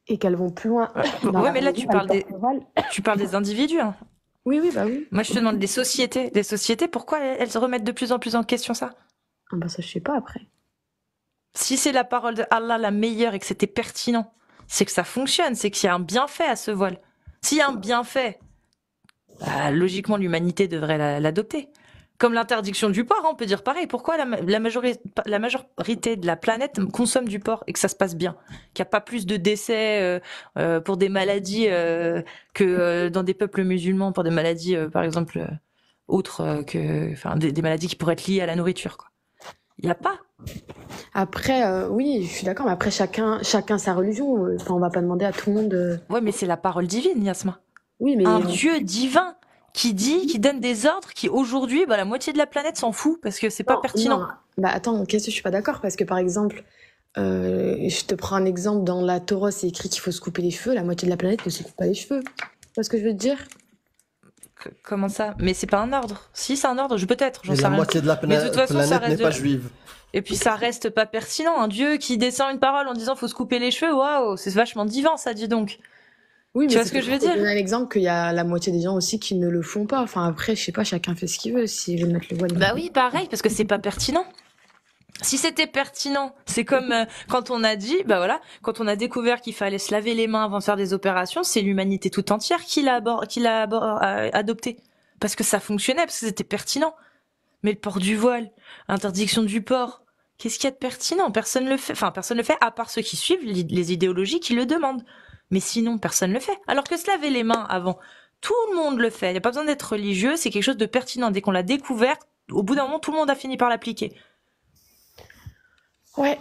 et qu'elles vont plus loin. Ouais, mais là, tu parles des individus. Hein. Oui, bah oui. Moi, je te demande des sociétés. Des sociétés, pourquoi elles se remettent de plus en plus en question ça? Ah bah ça, je sais pas après. Si c'est la parole de Allah la meilleure et que c'était pertinent, c'est que ça fonctionne, c'est qu'il y a un bienfait à ce voile. S'il y a un bienfait, bah, logiquement, l'humanité devrait l'adopter. Comme l'interdiction du porc, hein, on peut dire pareil. Pourquoi la majorité de la planète consomme du porc et que ça se passe bien? Qu'il n'y a pas plus de décès pour des maladies que dans des peuples musulmans, pour des maladies, par exemple, autres enfin, des maladies qui pourraient être liées à la nourriture, quoi. Il n'y a pas. Après, oui, je suis d'accord, mais après, chacun sa religion. Enfin, on va pas demander à tout le monde. Ouais, mais c'est la parole divine, Yasma. Oui, mais un Dieu divin qui donne des ordres qui aujourd'hui, la moitié de la planète s'en fout parce que c'est pas pertinent. Non. Bah attends, qu'est-ce que je suis pas d'accord parce que par exemple, je te prends un exemple dans la Torah, c'est écrit qu'il faut se couper les cheveux. La moitié de la planète ne se coupe pas les cheveux. Tu vois ce que je veux te dire? Comment ça? Mais c'est pas un ordre. Si, c'est un ordre, peut-être. J'en Et sais la rien. moitié de la Mais de toute façon, ça planète n'est reste pas juive. Et puis ça reste pas pertinent. Un Dieu qui descend une parole en disant faut se couper les cheveux, waouh, c'est vachement divin, ça, dis donc. Oui, mais tu vois ce que je veux dire? Je donne un exemple qu'il y a la moitié des gens aussi qui ne le font pas. Enfin après, je sais pas, chacun fait ce qu'il veut. S'il veut mettre le voile. Bah oui, pareil, parce que c'est pas pertinent. Si c'était pertinent, c'est comme quand on a dit, quand on a découvert qu'il fallait se laver les mains avant de faire des opérations, c'est l'humanité tout entière qui l'a adopté. Parce que ça fonctionnait, parce que c'était pertinent. Mais le port du voile, l'interdiction du port, qu'est-ce qu'il y a de pertinent? Personne le fait. Enfin, personne le fait, à part ceux qui suivent les idéologies qui le demandent. Mais sinon, personne le fait. Alors que se laver les mains avant, tout le monde le fait. Il n'y a pas besoin d'être religieux, c'est quelque chose de pertinent. Dès qu'on l'a découvert, au bout d'un moment, tout le monde a fini par l'appliquer. Ouais.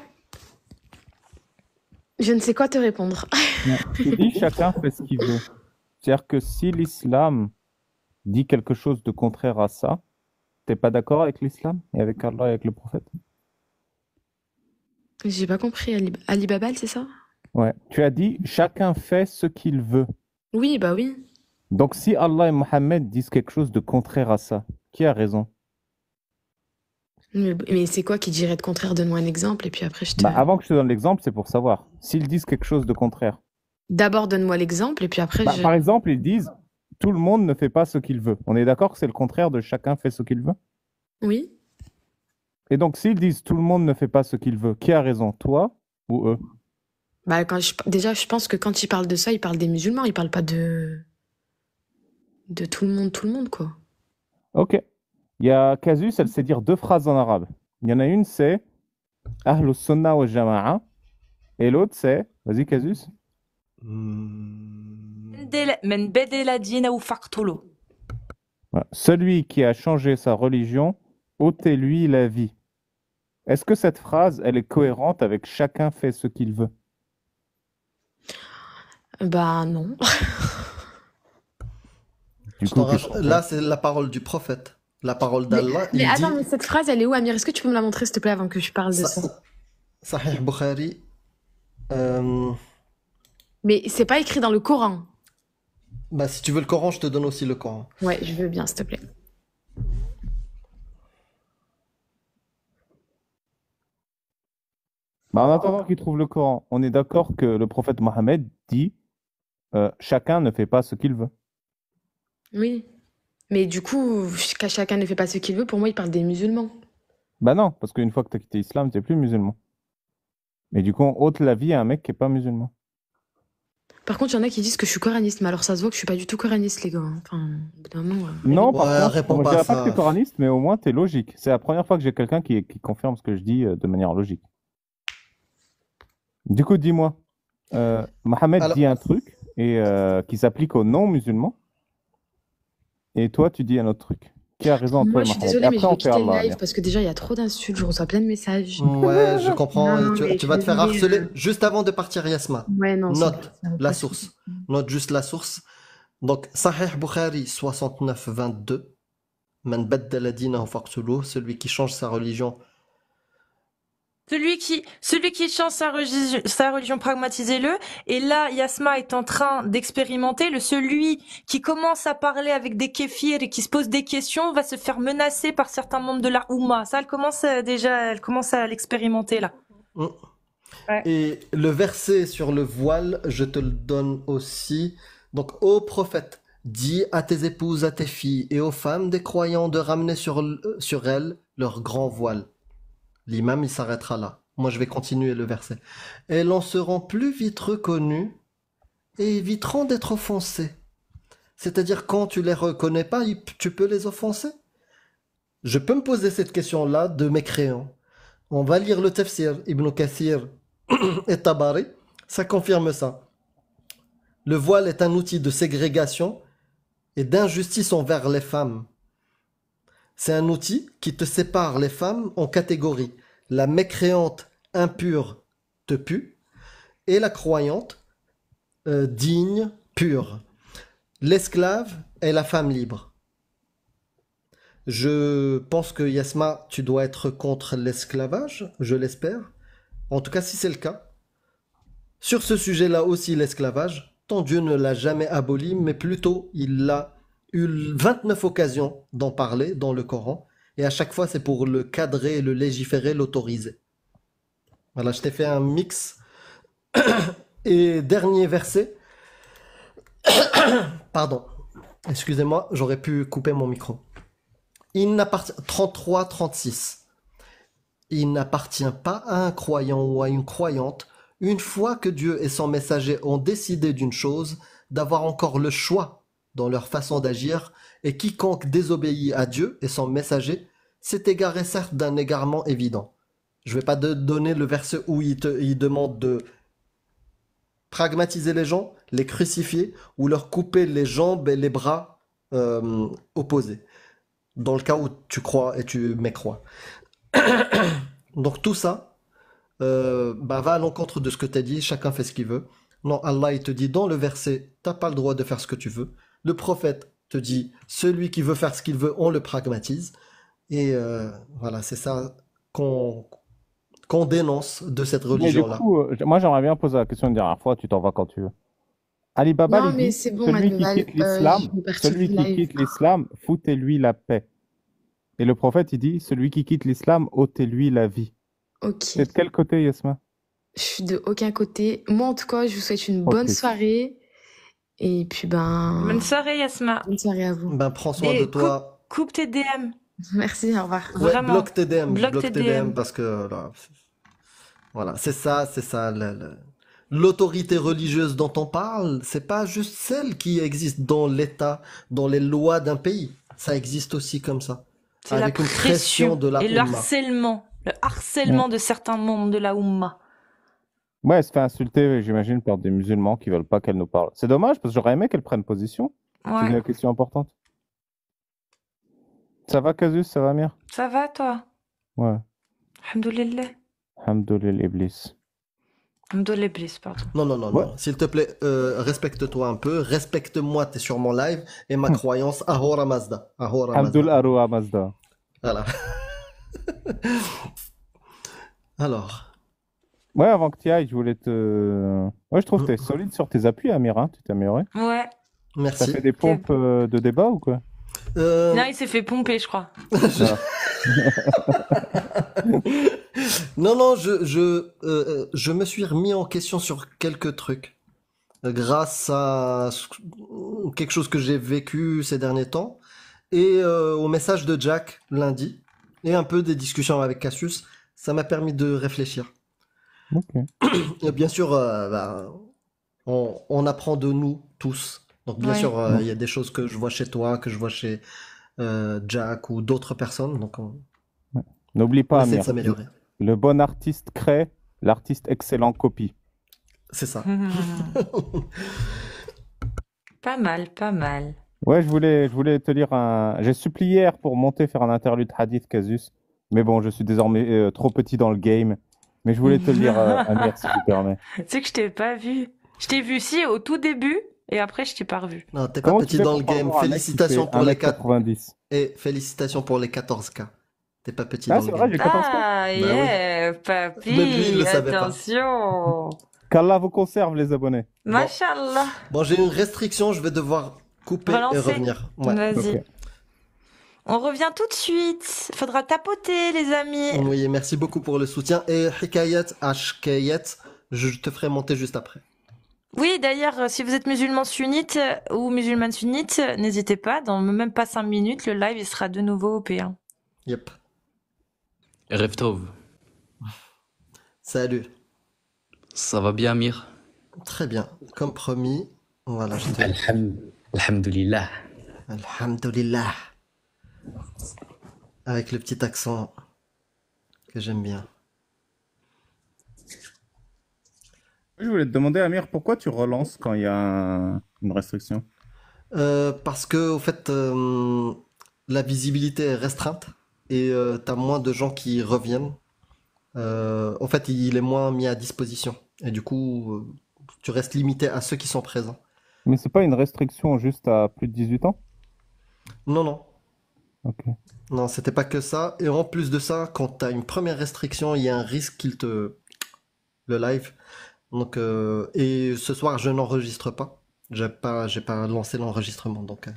Je ne sais quoi te répondre. Tu dis chacun fait ce qu'il veut. C'est-à-dire que si l'islam dit quelque chose de contraire à ça, t'es pas d'accord avec l'islam et avec Allah et avec le prophète? J'ai pas compris. Ali Babal, c'est ça? Ouais. Tu as dit chacun fait ce qu'il veut. Oui, bah oui. Donc si Allah et Mohammed disent quelque chose de contraire à ça, qui a raison? Mais c'est quoi qui dirait de contraire? Donne-moi un exemple et puis après je te... Avant que je te donne l'exemple, c'est pour savoir. S'ils disent quelque chose de contraire. D'abord donne-moi l'exemple et puis après Par exemple, ils disent tout le monde ne fait pas ce qu'il veut. On est d'accord que c'est le contraire de chacun fait ce qu'il veut? Oui. Et donc s'ils disent tout le monde ne fait pas ce qu'il veut, qui a raison, toi ou eux? Déjà, je pense que quand ils parlent de ça, ils parlent des musulmans, ils parlent pas de tout le monde, quoi. Ok. Il y a Casus, elle sait dire deux phrases en arabe. Il y en a une, c'est Ahlus Sunnah wa Jama'a. Et l'autre, c'est. Vas-y, Casus. Voilà. Celui qui a changé sa religion, ôtez-lui la vie. Est-ce que cette phrase, elle est cohérente avec chacun fait ce qu'il veut? Bah non. Là, c'est la parole du prophète. La parole d'Allah. Mais attends, mais cette phrase, elle est où, Amir? Est-ce que tu peux me la montrer, s'il te plaît, avant que je parle de ça? Sahih Bukhari. Mais c'est pas écrit dans le Coran. Bah, si tu veux le Coran, je te donne aussi le Coran. Ouais, je veux bien, s'il te plaît. En attendant qu'il trouve le Coran, on est d'accord que le prophète Mohammed dit chacun ne fait pas ce qu'il veut. Oui. Mais du coup, chacun ne fait pas ce qu'il veut, pour moi, il parle des musulmans. Bah non, parce qu'une fois que tu as quitté l'islam, tu n'es plus musulman. Mais du coup, on ôte la vie à un mec qui n'est pas musulman. Par contre, il y en a qui disent que je suis coraniste, mais alors ça se voit que je suis pas du tout coraniste, les gars. Enfin, au bout d'un moment. Non, par contre, réponds je pas dirais à ça. pas que tu es coraniste, mais au moins tu es logique. C'est la première fois que j'ai quelqu'un qui confirme ce que je dis de manière logique. Du coup, dis-moi, Mohammed dit un truc qui s'applique aux non-musulmans, et toi, tu dis un autre truc. Qui a raison, Moi, toi, je suis Mohammed? désolée, mais je vais on fait quitter le Allah, live parce que déjà, il y a trop d'insultes, je reçois plein de messages. Ouais, je comprends. Non, mais Tu vas te faire désolée, harceler. Juste avant de partir, Yasma. Ouais, non. Note ça va la pas. source. Note juste la source. Donc, Sahih Bukhari 69-22. Man baddala dinahu faqtuluh. Celui qui change sa religion. Celui qui change sa religion, pragmatisez-le. Et là, Yasma est en train d'expérimenter. Celui qui commence à parler avec des kéfirs et qui se pose des questions va se faire menacer par certains membres de la Oumma. Ça, elle commence à l'expérimenter, là. Ouais. Et le verset sur le voile, je te le donne aussi. Donc, ô prophète, dis à tes épouses, à tes filles et aux femmes des croyants de ramener sur elles leur grand voile. L'imam, il s'arrêtera là. Moi, je vais continuer le verset. Elles en seront plus vite reconnues et éviteront d'être offensées. C'est-à-dire, quand tu les reconnais pas, tu peux les offenser. Je peux me poser cette question-là de mécréant. On va lire le tafsir Ibn Kathir et Tabari, ça confirme ça. Le voile est un outil de ségrégation et d'injustice envers les femmes. C'est un outil qui te sépare les femmes en catégories. La mécréante impure te pue et la croyante digne, pure. L'esclave est la femme libre. Je pense que Yasma, tu dois être contre l'esclavage, je l'espère. En tout cas, si c'est le cas. Sur ce sujet-là aussi, l'esclavage, ton Dieu ne l'a jamais aboli, mais plutôt il a eu 29 occasions d'en parler dans le Coran, et à chaque fois c'est pour le cadrer, le légiférer, l'autoriser. Voilà, je t'ai fait un mix. Et dernier verset. Pardon. Excusez-moi, j'aurais pu couper mon micro. 33-36. Il n'appartient pas à un croyant ou à une croyante, une fois que Dieu et son messager ont décidé d'une chose, d'avoir encore le choix dans leur façon d'agir, et quiconque désobéit à Dieu et son messager s'est égaré certes d'un égarement évident. Je ne vais pas te donner le verset où il demande de pragmatiser les gens, les crucifier ou leur couper les jambes et les bras opposés. Dans le cas où tu crois et tu mécrois. Donc tout ça va à l'encontre de ce que tu as dit, chacun fait ce qu'il veut. Non, Allah il te dit dans le verset, t'as pas le droit de faire ce que tu veux. Le prophète te dit, celui qui veut faire ce qu'il veut, on le pragmatise. Et voilà, c'est ça qu'on dénonce de cette religion-là. Du coup, moi j'aimerais bien poser la question une dernière fois, tu t'en vas quand tu veux. Ali Baba, Non, il mais dit, c'est bon, celui qui Admeval, quitte l'islam, je vais partir celui du qui live. quitte l'islam, foutez-lui la paix. Et le prophète, il dit, celui qui quitte l'islam, ôtez-lui la vie. Ok. C'est de quel côté, Yasma? Je suis de aucun côté. Moi, en tout cas, je vous souhaite une bonne Ok. soirée. Et puis, Bonne soirée, Yasma. bonne soirée à vous. Ben, prends soin de Et toi. coupe tes DM. Merci, au revoir. Ouais, Vraiment. bloque tes DM, Bloque bloque tes tes DM DM. parce que voilà, c'est ça, l'autorité religieuse dont on parle, c'est pas juste celle qui existe dans l'État, dans les lois d'un pays. Ça existe aussi comme ça, C'est la avec une pression pression de la et le Oumma. harcèlement de certains membres de la Oumma. Ouais, elle se fait insulter, j'imagine, par des musulmans qui veulent pas qu'elle nous parle. C'est dommage, parce que j'aurais aimé qu'elle prenne position. C'est Ouais. une question importante. Ça va, Casus? Ça va, Amir? Ça va, toi? Ouais. Alhamdoulilah. Alhamdoulilah, Iblis. Alhamdoulilah, Iblis, pardon. Non, non, non, Ouais. non. S'il te plaît, respecte-toi un peu, respecte-moi, t'es sur mon live, et ma croyance, Ahora Mazda. Ahora Abdul Mazda. Arua Mazda. Voilà. Alors, Ouais, avant que tu ailles, je voulais te... Ouais, je trouve que t'es solide sur tes appuis, Amir, hein. Tu t'es amélioré. Ouais. T'as merci. fait des pompes de débat ou quoi? Non, il s'est fait pomper, je crois. Non, non, je me suis remis en question sur quelques trucs. Grâce à quelque chose que j'ai vécu ces derniers temps. Et au message de Jack lundi. Et un peu des discussions avec Cassius. Ça m'a permis de réfléchir. Ok. Et bien sûr, on apprend de nous tous. Donc bien Ouais. sûr, il y a des choses que je vois chez toi, que je vois chez Jack ou d'autres personnes. Donc on N'oublie pas, essaie de Amir. s'améliorer. Le bon artiste crée, l'artiste excellent copie. C'est ça. Pas mal, pas mal. Ouais, je voulais te lire un... J'ai supplié hier pour monter faire un interlude hadith Casus. Mais bon, je suis désormais trop petit dans le game. Mais je voulais te le lire, Amir, si tu permets. Tu sais que je t'ai pas vu. Je t'ai vu, si, au tout début, et après, je t'ai pas revu. Non, t'es pas Comment tu petit fais dans pour le pas game. avoir un mec qui Félicitations fait pour les 4 1m90? et félicitations pour les 14K. T'es pas petit Ah, dans c'est le vrai, game. j'ai 14 ans. Ah, oui. yeah, papy, Même lui, il le savait pas. attention. Qu'Allah vous conserve, les abonnés. Mashallah. Bon, j'ai une restriction, je vais devoir couper et Relancer. revenir. Ouais. Vas-y. Ok. On revient tout de suite. Faudra tapoter, les amis. Oui, merci beaucoup pour le soutien. Et Hikayet, Hkayet, je te ferai monter juste après. Oui, d'ailleurs, si vous êtes musulman sunnite ou musulmane sunnite, n'hésitez pas. Dans même pas 5 minutes, le live il sera de nouveau au P1. Yep. Rêve Tov. Salut. Ça va bien, Amir? Très bien. Comme promis, voilà, je te... Alhamdulillah. Alhamdulillah. avec le petit accent que j'aime bien. Je voulais te demander, Amir, pourquoi tu relances quand il y a une restriction? Parce que, au fait, la visibilité est restreinte et t'as moins de gens qui reviennent. En fait, il est moins mis à disposition. Et du coup, tu restes limité à ceux qui sont présents. Mais c'est pas une restriction juste à plus de 18 ans? Non, non. Ok. Non, c'était pas que ça. Et en plus de ça, quand t'as une première restriction, il y a un risque qu'il te... le live. Donc, et ce soir, je n'enregistre pas. J'ai pas lancé l'enregistrement, donc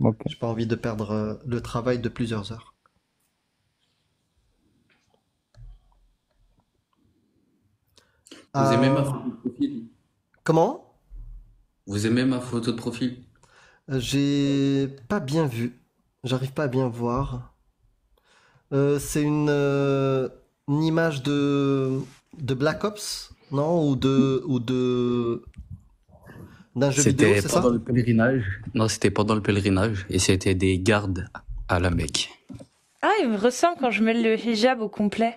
Ok. j'ai pas envie de perdre le travail de plusieurs heures. Vous aimez ma Euh, photo de profil? Comment? Vous aimez ma photo de profil? J'ai pas bien vu. J'arrive pas à bien voir. C'est une image de Black Ops, non? D'un jeu vidéo, C'était c'est ça? pendant le pèlerinage. Non, c'était pendant le pèlerinage et c'était des gardes à la Mecque. Ah, il me ressemble quand je mets le hijab au complet.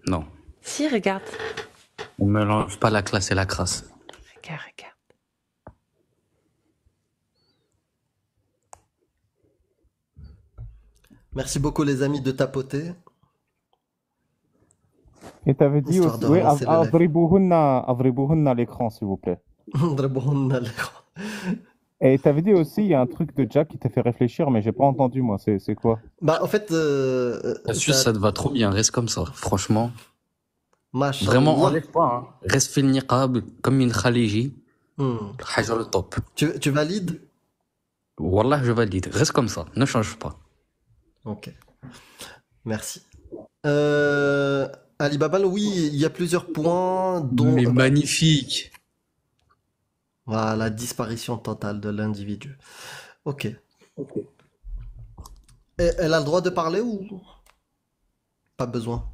Non, Si, regarde. on mélange pas la classe et la crasse. Regarde, regarde. Merci beaucoup les amis de tapoter, Et t'avais dit histoire aussi, de oui, relancer le live. Avribuhunna à l'écran, s'il vous plaît. Et t'avais dit aussi, il y a un truc de Jack qui t'a fait réfléchir, mais j'ai pas entendu, moi. C'est quoi? Bah, en fait, Assure, ça te va trop bien, reste comme ça, franchement. Mashallah. Vraiment, enlève pas, hein. Reste fil niqab comme une khaliji. Hmm. Haja le top. Tu valides? Wallah, je valide. Reste comme ça, ne change pas. Ok. Merci. Ali Babal, oui, il y a plusieurs points dont Mais magnifique. voilà, la disparition totale de l'individu. Ok. Et elle a le droit de parler ou pas besoin?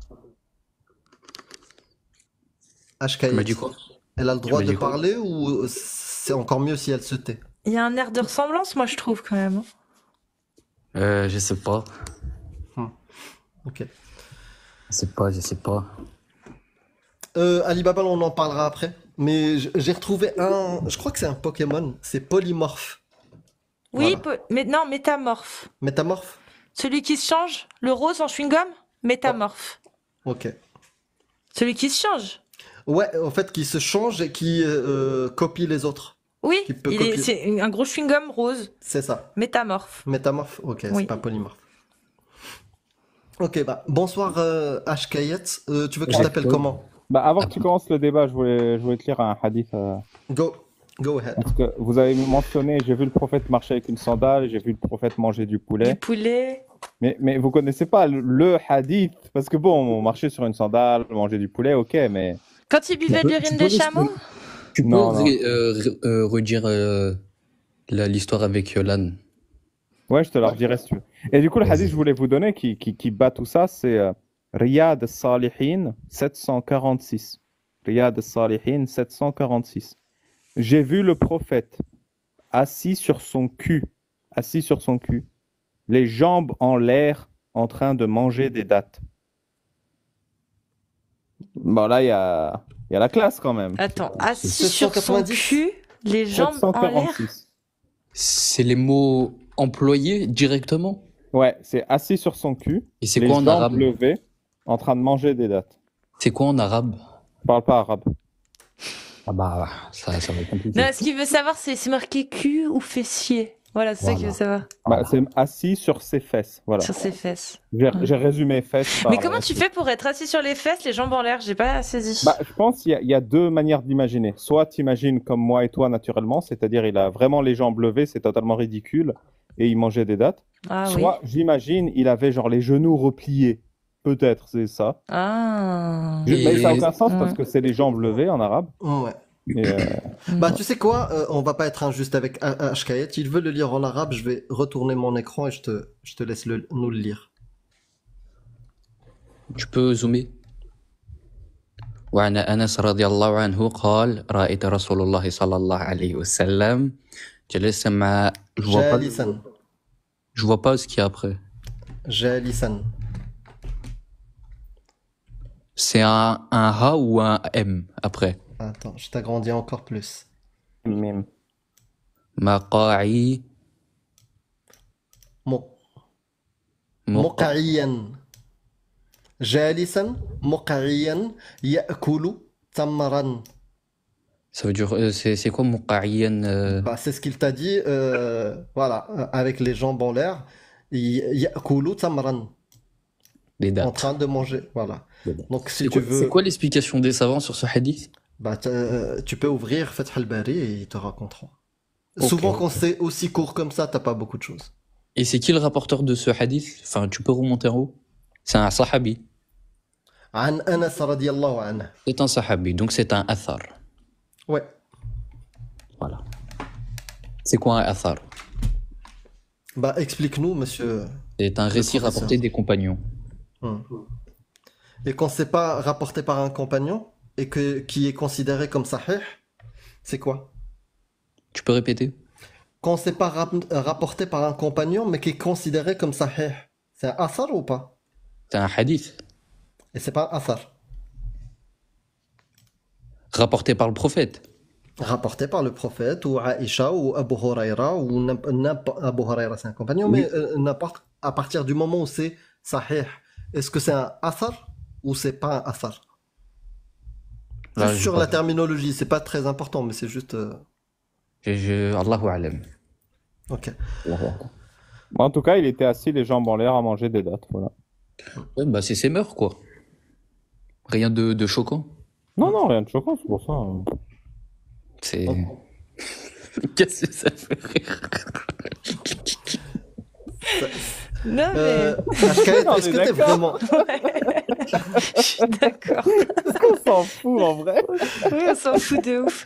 Tu m'as dit quoi? Elle a le droit m'as de dit quoi? parler ou c'est encore mieux si elle se tait? Il y a un air de ressemblance, moi, je trouve, quand même. Je sais pas. Ok. Je sais pas. Ali Babal, on en parlera après. Mais j'ai retrouvé je crois que c'est un Pokémon, c'est Polymorphe. Oui, Voilà. mais non, métamorphe. Métamorphe? Celui qui se change, le rose en chewing-gum, métamorphe. Ok. Celui qui se change. Ouais, en fait, qui se change et qui copie les autres. Oui, Qui peut copier. c'est un gros chewing-gum rose. C'est ça. Métamorphe. Métamorphe? Ok, Oui. c'est pas polymorphe. Ok, bah, bonsoir HKayet. Tu veux que je t'appelle comment? Bah, avant que tu commences le débat, je voulais te lire un hadith. Go ahead. Parce que vous avez mentionné, j'ai vu le prophète marcher avec une sandale, j'ai vu le prophète manger du poulet. Du poulet. Mais vous connaissez pas le hadith, parce que bon, marcher sur une sandale, manger du poulet, ok, mais... Quand il buvait de l'urine de chameau? Tu peux Non, non. redire l'histoire avec l'âne? Ouais, je te la redirai si tu veux. Et du coup, le hadith que je voulais vous donner, qui bat tout ça, c'est Riyad al-Salihin 746. Riyad al-Salihin 746. J'ai vu le prophète assis sur son cul, les jambes en l'air, en train de manger des dattes. Bon, là, il y a la classe quand même. Attends, assis sur son 790. cul, les jambes en l'air. 746. C'est les mots employés directement? Ouais, c'est assis sur son cul, Et c'est les quoi en jambes arabe? levées, en train de manger des dattes. C'est quoi en arabe? Je parle pas arabe. Ah bah, ça va être compliqué. Non, ce qu'il veut savoir, c'est marqué cul ou fessier. Voilà, c'est ça qu'il veut savoir. Bah, c'est assis sur ses fesses, voilà. Sur ses fesses. J'ai résumé fesses par... Mais comment tu fais pour être assis sur les fesses, les jambes en l'air? J'ai pas saisi. Bah, je pense qu'il y a deux manières d'imaginer. Soit tu imagines comme moi et toi naturellement, c'est-à-dire il a vraiment les jambes levées, c'est totalement ridicule, et il mangeait des dattes. Ah oui. Soit j'imagine il avait genre les genoux repliés. Peut-être c'est ça. Ah. Mais ça n'a aucun sens parce que c'est les jambes levées en arabe. Ouais. Et, Bah, tu sais quoi, on va pas être injuste avec HKayet. Il veut le lire en arabe, je vais retourner mon écran et je te laisse nous le lire. Tu peux zoomer. وعن أنس رضي الله عنه قال رأيت رسول الله صلى الله عليه وسلم جلس مع جالسا. Je vois pas ce qu'il y a après. Jalisan. C'est un H ou un M après. Attends, je t'agrandis encore plus. Mim. Maqa'i. Mo. Mo- مقعيا جالسا مقعيا يأكل تمرا. Ça veut dire, c'est quoi Muqa'iyan Bah, c'est ce qu'il t'a dit, voilà, avec les jambes en l'air. يأكل تمرا. les En dates. train de manger, voilà. Donc si C'est tu quoi, veux, c'est quoi l'explication des savants sur ce hadith? bah, tu peux ouvrir Fath al-Bari et ils te raconteront. Ok. Souvent quand c'est aussi court comme ça, t'as pas beaucoup de choses. Et c'est qui le rapporteur de ce hadith? Enfin, tu peux remonter en haut. C'est un sahabi. عن أنس رضي الله عنه. C'est un sahabi, donc c'est un athar. Ouais. Voilà. C'est quoi un athar? Bah, explique-nous, monsieur. C'est un récit professeur. rapporté des compagnons. Et quand c'est pas rapporté par un compagnon et qui est considéré comme sahih, c'est quoi? Tu peux répéter? Quand c'est pas rapporté par un compagnon mais qui est considéré comme sahih, c'est un athar ou pas? C'est un hadith Et c'est pas un athar. rapporté par le prophète. Rapporté par le prophète ou Aïcha ou Abu Huraira ou Abu Huraira c'est un compagnon, Oui. mais n'importe à partir du moment où c'est sahih, est-ce que c'est un athar ou c'est pas un athar? Là, Juste j'ai sur pas- la terminologie, c'est pas très important, mais c'est juste. Allahu alam. Ok. Allahu alam. Bon, en tout cas, il était assis, les jambes en l'air, à manger des dattes. Voilà. Ouais, bah c'est ses mœurs, quoi. Rien de choquant. Non, non, rien de choquant, c'est pour ça. C'est. Qu'est-ce que ça fait rire? Non, mais. Ashkaet, On est-ce est que t'es d'accord. vraiment. Je suis d'accord. On s'en fout, en vrai. Oui, on s'en fout de ouf.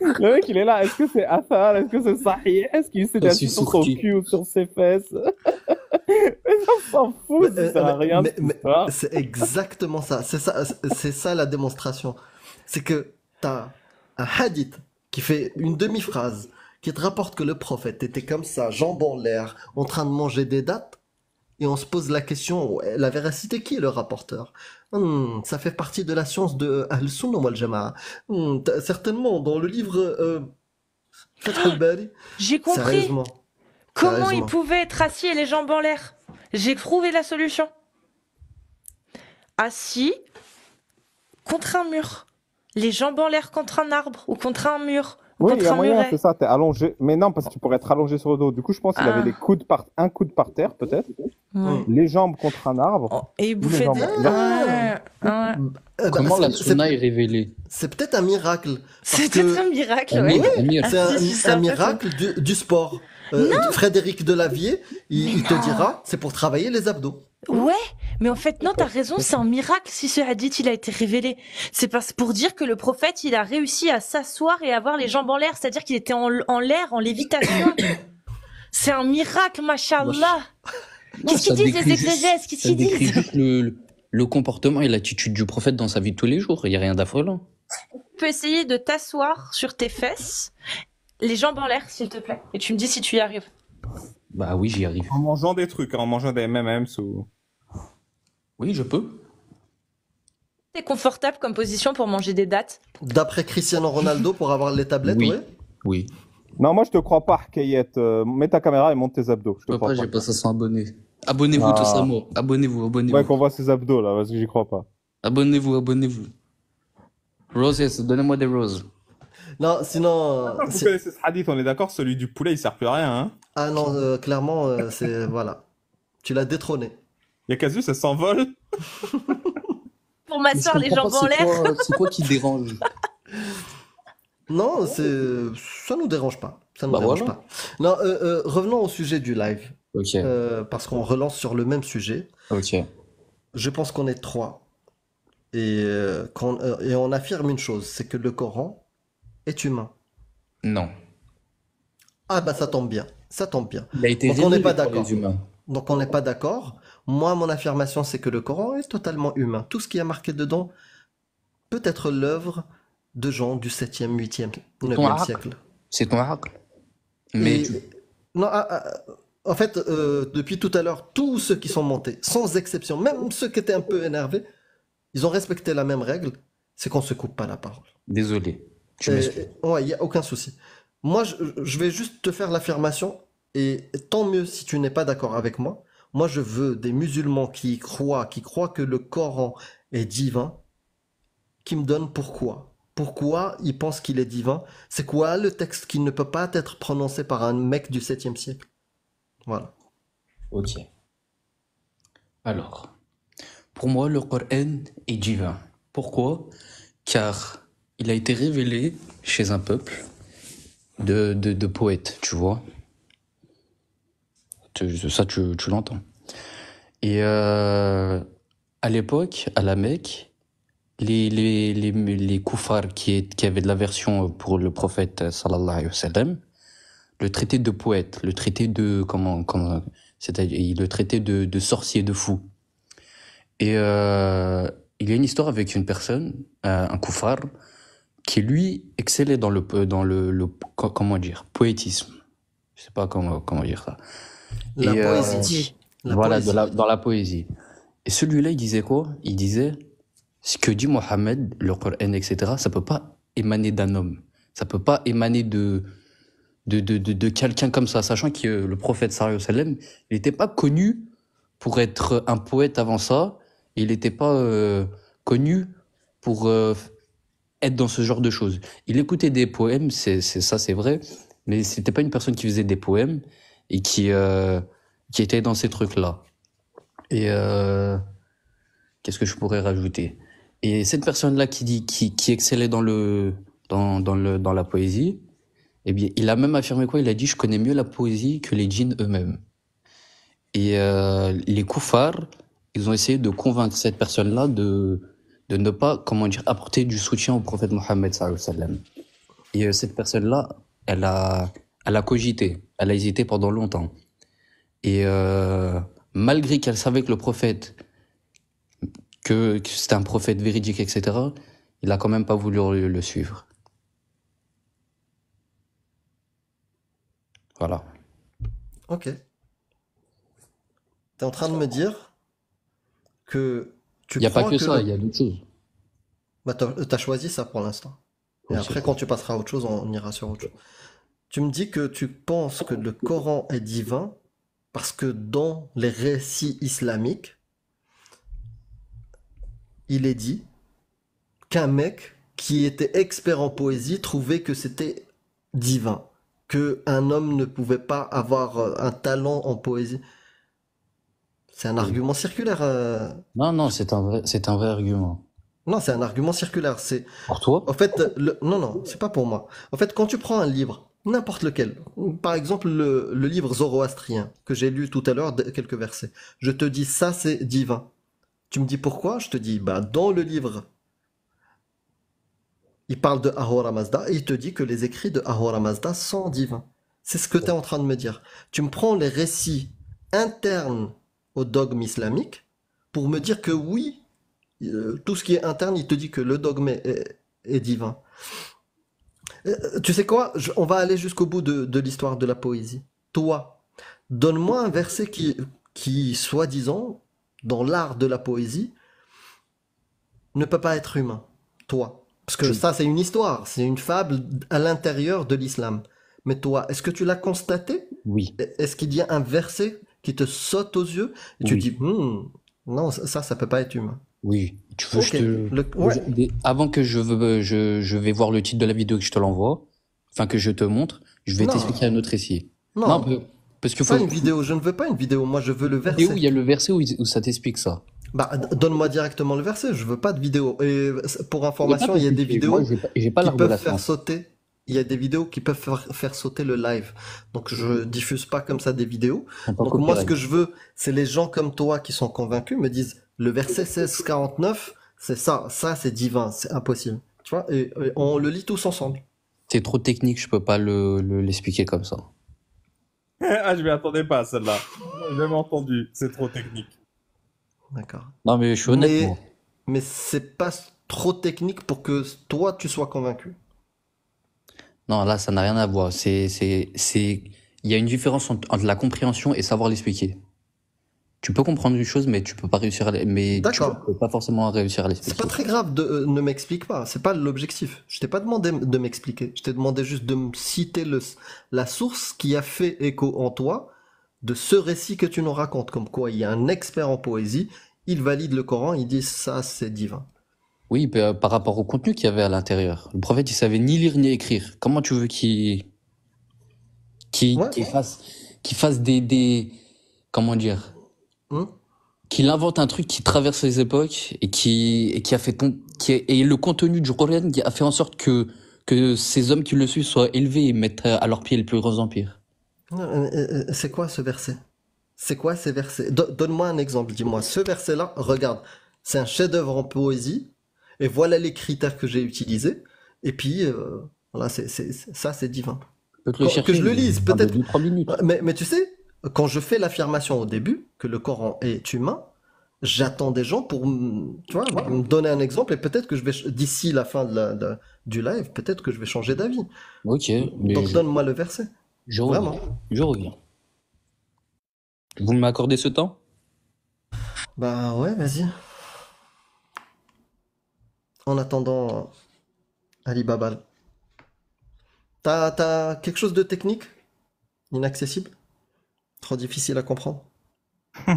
Le mec, il est là. Est-ce que c'est Athar? Est-ce que c'est Sahih? Est-ce qu'il s'est Je assis suis sur son sorti. cul ou sur ses fesses? Mais on s'en fout, ça sert à rien. mais- cette mais- histoire. C'est exactement ça. C'est ça la démonstration. C'est que t'as un hadith qui fait une demi-phrase, qui te rapporte que le prophète était comme ça, jambes en l'air, en train de manger des dattes, et on se pose la question, ouais, la véracité, qui est le rapporteur? Ça fait partie de la science de Ahl-Sunnah wal Jama'a. Certainement, dans le livre Fath al-Bari. J'ai compris. Sérieusement. Comment il Sérieusement. pouvait être assis et les jambes en l'air? J'ai trouvé la solution. Assis contre un mur. Les jambes en l'air contre un arbre ou contre un mur. Ou Oui, il y contre a un moyen, muret. c'est ça, t'es allongé. Mais non, parce que tu pourrais être allongé sur le dos. Du coup, je pense qu'il Ah. avait un coude par terre, peut-être. Ouais. Les jambes contre un arbre. Oh, et il Ou les bouffait jambes. des... Ah. Ouais. Comment la c'est- sunna est révélée? C'est peut-être un miracle. Parce C'était que un miracle, Amir, ouais. Amir. c'est Ah, si, c'est un ça, miracle du sport. Frédéric Delavier, il te dira, c'est pour travailler les abdos. Ouais, mais en fait, non, t'as raison, c'est un miracle si ce hadith, il a été révélé. C'est pour dire que le prophète, il a réussi à s'asseoir et avoir les jambes en l'air, c'est-à-dire qu'il était en l'air, en lévitation. C'est un miracle, machallah. Qu'est-ce Ça qu'ils disent, décrit les juste- exégèses? Qu'est-ce Ça qu'ils décrit disent? juste le comportement et l'attitude du prophète dans sa vie de tous les jours. Il n'y a rien d'affolant. Tu peux essayer de t'asseoir sur tes fesses, les jambes en l'air, s'il te plaît. Et tu me dis si tu y arrives. Bah oui, j'y arrive. En mangeant des trucs, en mangeant des M&M's ou... Oui, je peux. C'est confortable comme position pour manger des dattes. D'après Cristiano Ronaldo, pour avoir les tablettes, Oui. ouais. Oui. Non, moi, je te crois pas, Kayette. Mets ta caméra et monte tes abdos. Je te Papa, crois j'ai pas. pas 500 abonnés. Abonnez-vous Ah. tous à moi. Abonnez-vous, abonnez-vous. Ouais, qu'on voit ses abdos, là, parce que j'y crois pas. Abonnez-vous, abonnez-vous. Roses, donnez-moi des roses. Non, sinon. Vous connaissez ce hadith, on est d'accord, celui du poulet, il sert plus à rien, hein. Ah non, clairement, c'est. Voilà. Tu l'as détrôné. Yakazu, ça s'envole. Pour m'asseoir les jambes en l'air. C'est quoi qui dérange? Non, ça nous dérange pas. Ça nous Bah dérange voilà. pas. Non, revenons au sujet du live. Ok. Parce qu'on relance sur le même sujet. Ok. Je pense qu'on est trois. Et on affirme une chose, c'est que le Coran est humain. Non. Ah bah ça tombe bien. Ça tombe bien. Il a été Donc on n'est révélé pas par d'accord. les humains. Donc on n'est pas d'accord. Moi, mon affirmation, c'est que le Coran est totalement humain. Tout ce qui est marqué dedans peut être l'œuvre de gens du 7e, 8e, 9e aql. siècle. C'est ton aql. Mais Et tu- Non, en fait, depuis tout à l'heure, tous ceux qui sont montés, sans exception, même ceux qui étaient un peu énervés, ils ont respecté la même règle, c'est qu'on se coupe pas la parole. Désolé. Je m'excuse. Ouais, il n'y a aucun souci. Moi, je vais juste te faire l'affirmation, et tant mieux si tu n'es pas d'accord avec moi. Moi, je veux des musulmans qui croient que le Coran est divin, qui me donnent pourquoi. Pourquoi ils pensent qu'il est divin? C'est quoi le texte qui ne peut pas être prononcé par un mec du 7e siècle? Voilà. Ok. Alors, pour moi, le Coran est divin. Pourquoi? Car il a été révélé chez un peuple de poètes, tu vois. Ça, tu l'entends. Et à l'époque, à la Mecque, les koufars qui avaient de l'aversion pour le prophète sallallahu alayhi wa sallam, le traité de poète, le traité de c'est-à-dire le traité de sorcier, de fou. Et il y a une histoire avec une personne, un koufar, qui lui excellait dans le comment dire, poétisme. Je sais pas comment dire ça. La poésie. Voilà, dans la poésie. Et celui-là, il disait quoi? Il disait ce que dit Mohammed, le Coran, etc. Ça peut pas émaner d'un homme. Ça peut pas émaner de quelqu'un comme ça, sachant que le prophète sallallahu alayhi wa sallam, il n'était pas connu pour être un poète avant ça. Il n'était pas connu pour être dans ce genre de choses. Il écoutait des poèmes, c'est vrai, mais c'était pas une personne qui faisait des poèmes et qui était dans ces trucs-là. Et qu'est-ce que je pourrais rajouter? Et cette personne-là qui excellait dans la poésie, eh bien, il a même affirmé quoi? Il a dit, je connais mieux la poésie que les djinns eux-mêmes. Et les koufars, ils ont essayé de convaincre cette personne-là de ne pas, comment dire, apporter du soutien au prophète Mohammed sallallahu alayhi wa sallam. Et cette personne-là, elle a cogité, elle a hésité pendant longtemps. Et malgré qu'elle savait que le prophète, que c'était un prophète véridique, etc., il a quand même pas voulu le suivre. Voilà. Ok. T'es en train de me dire que tu Il n'y a pas crois que ça, il y a d'autres choses. Bah, t'as choisi ça pour l'instant. Et Oui, après, c'est quand tu passeras à autre chose, on ira sur autre chose. Tu me dis que tu penses que le Coran est divin parce que dans les récits islamiques, il est dit qu'un mec qui était expert en poésie trouvait que c'était divin, que un homme ne pouvait pas avoir un talent en poésie. C'est un argument circulaire. Non, c'est un vrai argument. Non, c'est un argument circulaire. Pour toi? En fait, non, c'est pas pour moi. En fait, quand tu prends un livre, n'importe lequel, par exemple le livre zoroastrien que j'ai lu tout à l'heure, quelques versets, je te dis ça c'est divin. Tu me dis pourquoi? Je te dis, bah dans le livre, il parle de Ahura Mazda et il te dit que les écrits de Ahura Mazda sont divins. C'est ce que tu es en train de me dire. Tu me prends les récits internes au dogme islamique pour me dire que oui, tout ce qui est interne, il te dit que le dogme est divin. Tu sais quoi? On va aller jusqu'au bout de l'histoire de la poésie. Toi, donne-moi un verset qui soi-disant, dans l'art de la poésie, ne peut pas être humain. Toi. Parce que ça, c'est une histoire, c'est une fable à l'intérieur de l'islam. Mais toi, est-ce que tu l'as constaté? Oui. Est-ce qu'il y a un verset qui te saute aux yeux et tu Oui. dis, non, ça peut pas être humain. Oui. Tu veux, Ouais. avant que je vais voir le titre de la vidéo que je te l'envoie, enfin que je te montre, je vais Non. t'expliquer un autre récit. Non. Parce que Pas une vidéo, je ne veux pas une vidéo, moi je veux le verset. Et où il y a le verset où ça t'explique ça? Bah, donne-moi directement le verset, je veux pas de vidéo. Et pour information, il y a des vidéos Moi, j'ai pas qui l'art de la peuvent faire science. sauter. Il y a des vidéos qui peuvent faire sauter le live. Donc je diffuse pas comme ça des vidéos. Donc moi ce que je veux, c'est les gens comme toi qui sont convaincus me disent le verset 1649, c'est ça c'est divin, c'est impossible. Tu vois, et on le lit tous ensemble. C'est trop technique, je peux pas l'expliquer comme ça. Ah, je m'y attendais pas à celle-là. J'ai jamais entendu, c'est trop technique. D'accord. Non, mais je suis honnête, moi. Mais c'est pas trop technique pour que toi tu sois convaincu. Non, là, ça n'a rien à voir. Il il y a une différence entre la compréhension et savoir l'expliquer. Tu peux comprendre une chose, mais tu peux pas réussir mais tu D'accord. peux pas forcément réussir à C'est l'expliquer. pas très grave de ne m'explique pas, c'est pas l'objectif. Je t'ai pas demandé de m'expliquer, je t'ai demandé juste de me citer la source qui a fait écho en toi de ce récit que tu nous racontes, comme quoi il y a un expert en poésie, il valide le Coran, il dit ça c'est divin. Oui, par rapport au contenu qu'il y avait à l'intérieur. Le prophète, il savait ni lire ni écrire. Comment tu veux Ouais. qu'il fasse comment dire, Hum. qu'il invente un truc qui traverse les époques et qui a fait et le contenu du Coran qui a fait en sorte que ces hommes qui le suivent soient élevés et mettent à leurs pieds les plus grands empires. C'est quoi ce verset? C'est quoi ces versets? Donne-moi un exemple, dis-moi. Ce verset-là, regarde, c'est un chef-d'œuvre en poésie, et voilà les critères que j'ai utilisés, et puis, voilà, ça c'est divin. Je peux te le chercher, Que je le lise, dans peut-être. 2-3 minutes. Mais tu sais, quand je fais l'affirmation au début, que le Coran est humain, j'attends des gens pour, tu vois, me donner un exemple, et peut-être que je vais, d'ici la fin du live, peut-être que je vais changer d'avis. Ok, mais Donc donne-moi le verset. je Vraiment. reviens. Je reviens. Vous m'accordez ce temps? Bah ouais, vas-y. En attendant, Ali Babal. T'as quelque chose de technique? Inaccessible? Trop difficile à comprendre? Tu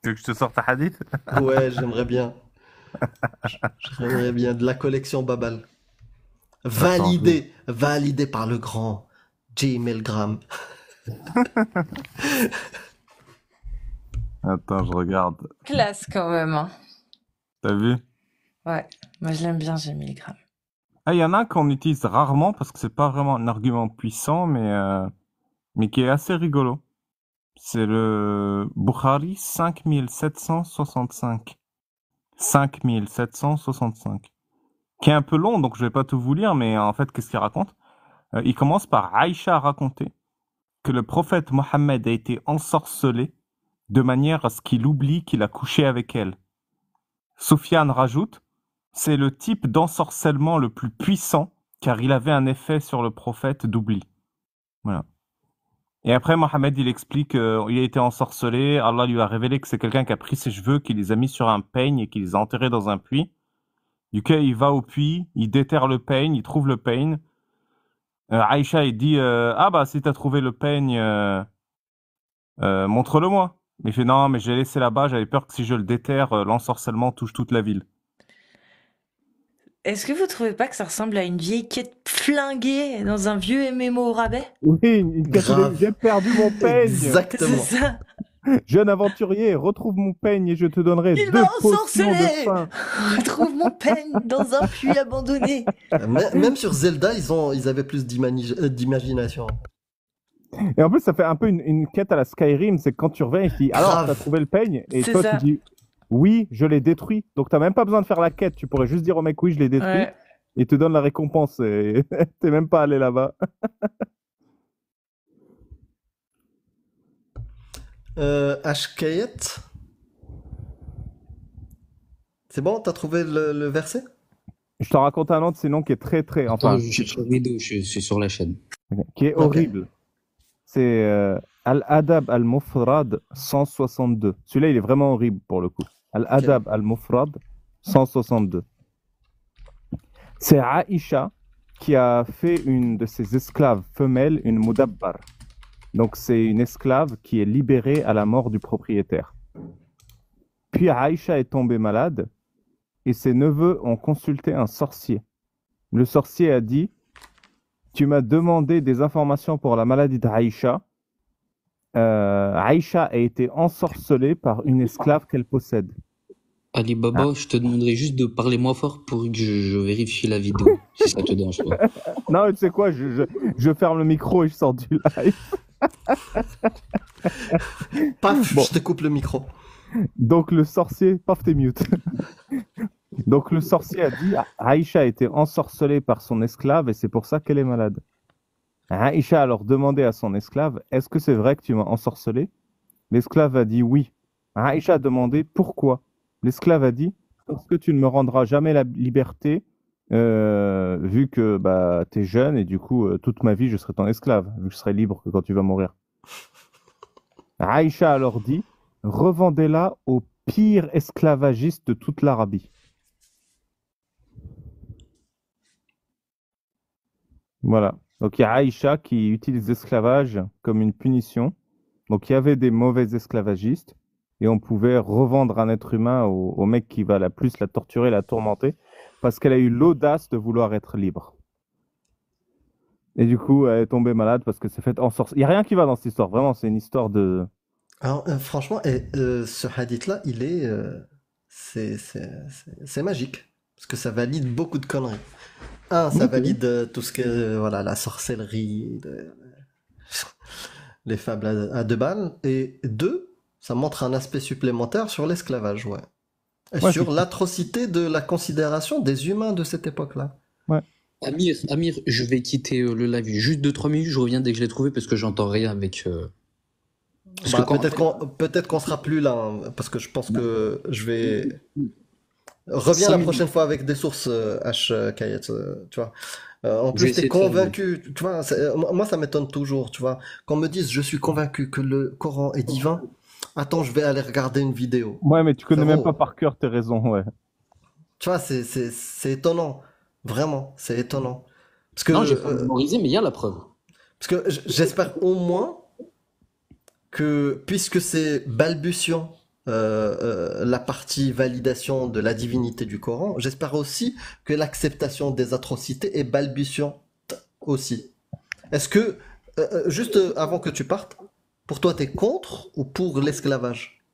veux que je te sorte un hadith? Ouais, j'aimerais bien. J'aimerais bien de la collection Babal. Validé par le grand J. Milgram. Attends, je regarde. Classe quand même. Hein. T'as vu? Ouais, moi je l'aime bien, j'ai 1000 grammes. Ah, il y en a un qu'on utilise rarement parce que c'est pas vraiment un argument puissant, mais qui est assez rigolo. C'est le Bukhari 5765. 5765. Qui est un peu long, donc je vais pas tout vous lire, mais en fait, qu'est-ce qu'il raconte? Il commence par Aïcha a raconté que le prophète Mohammed a été ensorcelé de manière à ce qu'il oublie qu'il a couché avec elle. Soufiane rajoute, c'est le type d'ensorcellement le plus puissant car il avait un effet sur le prophète d'oubli. Voilà. Et après, Mohammed, il explique qu'il a été ensorcelé, Allah lui a révélé que c'est quelqu'un qui a pris ses cheveux, qui les a mis sur un peigne et qui les a enterrés dans un puits. Du coup, il va au puits, il déterre le peigne, il trouve le peigne. Aïcha, il dit ah bah si t'as trouvé le peigne, montre-le-moi. Mais il fait non, mais j'ai laissé là-bas, j'avais peur que si je le déterre, l'ensorcellement touche toute la ville. Est-ce que vous trouvez pas que ça ressemble à une vieille quête flinguée dans un vieux MMO au rabais? Oui, j'ai perdu mon peigne. Exactement. C'est ça. Jeune aventurier, retrouve mon peigne et je te dondonnerai Il 2 m'a potions de ensorcelé. faim. Retrouve mon peigne dans un puits abandonné. Même sur Zelda, ils avaient plus d'imagination. Et en plus, ça fait un peu une quête à la Skyrim, c'est que quand tu reviens, il te dit alors, Grave. t'as trouvé le peigne? Et C'est toi, ça. tu dis oui, je l'ai détruit. Donc, t'as même pas besoin de faire la quête. Tu pourrais juste dire au mec oui, je l'ai détruit. Ouais. Et il te donne la récompense. Et t'es même pas allé là-bas. Ashkayet. C'est bon, t'as trouvé le verset? Je t'en raconte un autre, sinon qui est très très. Enfin, Attends, je cherche la vidéo, je suis sur la chaîne. qui est Ok. horrible. C'est Al-Adab al-Mufrad 162. Celui-là, il est vraiment horrible pour le coup. Al-Adab al-Mufrad 162. C'est Aïcha qui a fait une de ses esclaves femelles une mudabbar. Donc c'est une esclave qui est libérée à la mort du propriétaire. Puis Aïcha est tombée malade et ses neveux ont consulté un sorcier. Le sorcier a dit « Tu m'as demandé des informations pour la maladie d'Aïcha. Aïcha a été ensorcelée par une esclave qu'elle possède. » Ali Baba, je te demanderai juste de parler moins fort pour que je vérifie la vidéo, si ça te dérange pas. Non, tu sais quoi, je ferme le micro et je sors du live. Paf, Bon. je te coupe le micro. Donc le sorcier, paf, t'es mute. Donc le sorcier a dit Aïcha a été ensorcelée par son esclave et c'est pour ça qu'elle est malade. Aïcha a alors demandé à son esclave est-ce que c'est vrai que tu m'as ensorcelé? L'esclave a dit oui. Aïcha a demandé pourquoi? L'esclave a dit parce que tu ne me rendras jamais la liberté vu que bah, tu es jeune et du coup, toute ma vie, je serai ton esclave, vu que je serai libre que quand tu vas mourir. Aïcha alors dit, revendez-la au pire esclavagiste de toute l'Arabie. Voilà. Donc il y a Aïcha qui utilise l'esclavage comme une punition. Donc il y avait des mauvais esclavagistes et on pouvait revendre un être humain au mec qui va la plus la torturer, la tourmenter, parce qu'elle a eu l'audace de vouloir être libre. Et du coup, elle est tombée malade parce que c'est fait en sorte. Il n'y a rien qui va dans cette histoire, vraiment, c'est une histoire de. Alors, franchement, ce hadith-là, il est, c'est magique. Parce que ça valide beaucoup de conneries. Un, ça valide tout ce que, voilà, la sorcellerie, les fables à deux balles. Et deux, ça montre un aspect supplémentaire sur l'esclavage, ouais. Et Ouais, sur l'atrocité de la considération des humains de cette époque-là. Ouais. Amir, je vais quitter le live juste 2-3 minutes, je reviens dès que je l'ai trouvé parce que j'entends rien avec. Parce Bah, que quand... peut-être qu'on sera plus là, hein, parce que je pense que je vais. Reviens 5 la minutes. prochaine fois avec des sources H. Kayet, tu vois. En Je vais plus, t'es essayer de faire convaincu, tu vois. Moi, ça m'étonne toujours, tu vois. Qu'on me dise, je suis convaincu que le Coran est divin. Attends, je vais aller regarder une vidéo. Ouais, mais tu connais même Frérot, pas par cœur tes raisons, ouais. tu vois, c'est étonnant. Vraiment, c'est étonnant. Parce que, Non, j'ai pas mémorisé, mais il y a la preuve. parce que j'espère au moins que, puisque c'est balbutiant, la partie validation de la divinité du Coran, j'espère aussi que l'acceptation des atrocités est balbutiante aussi. Est-ce que, juste avant que tu partes, pour toi, t'es contre ou pour l'esclavage?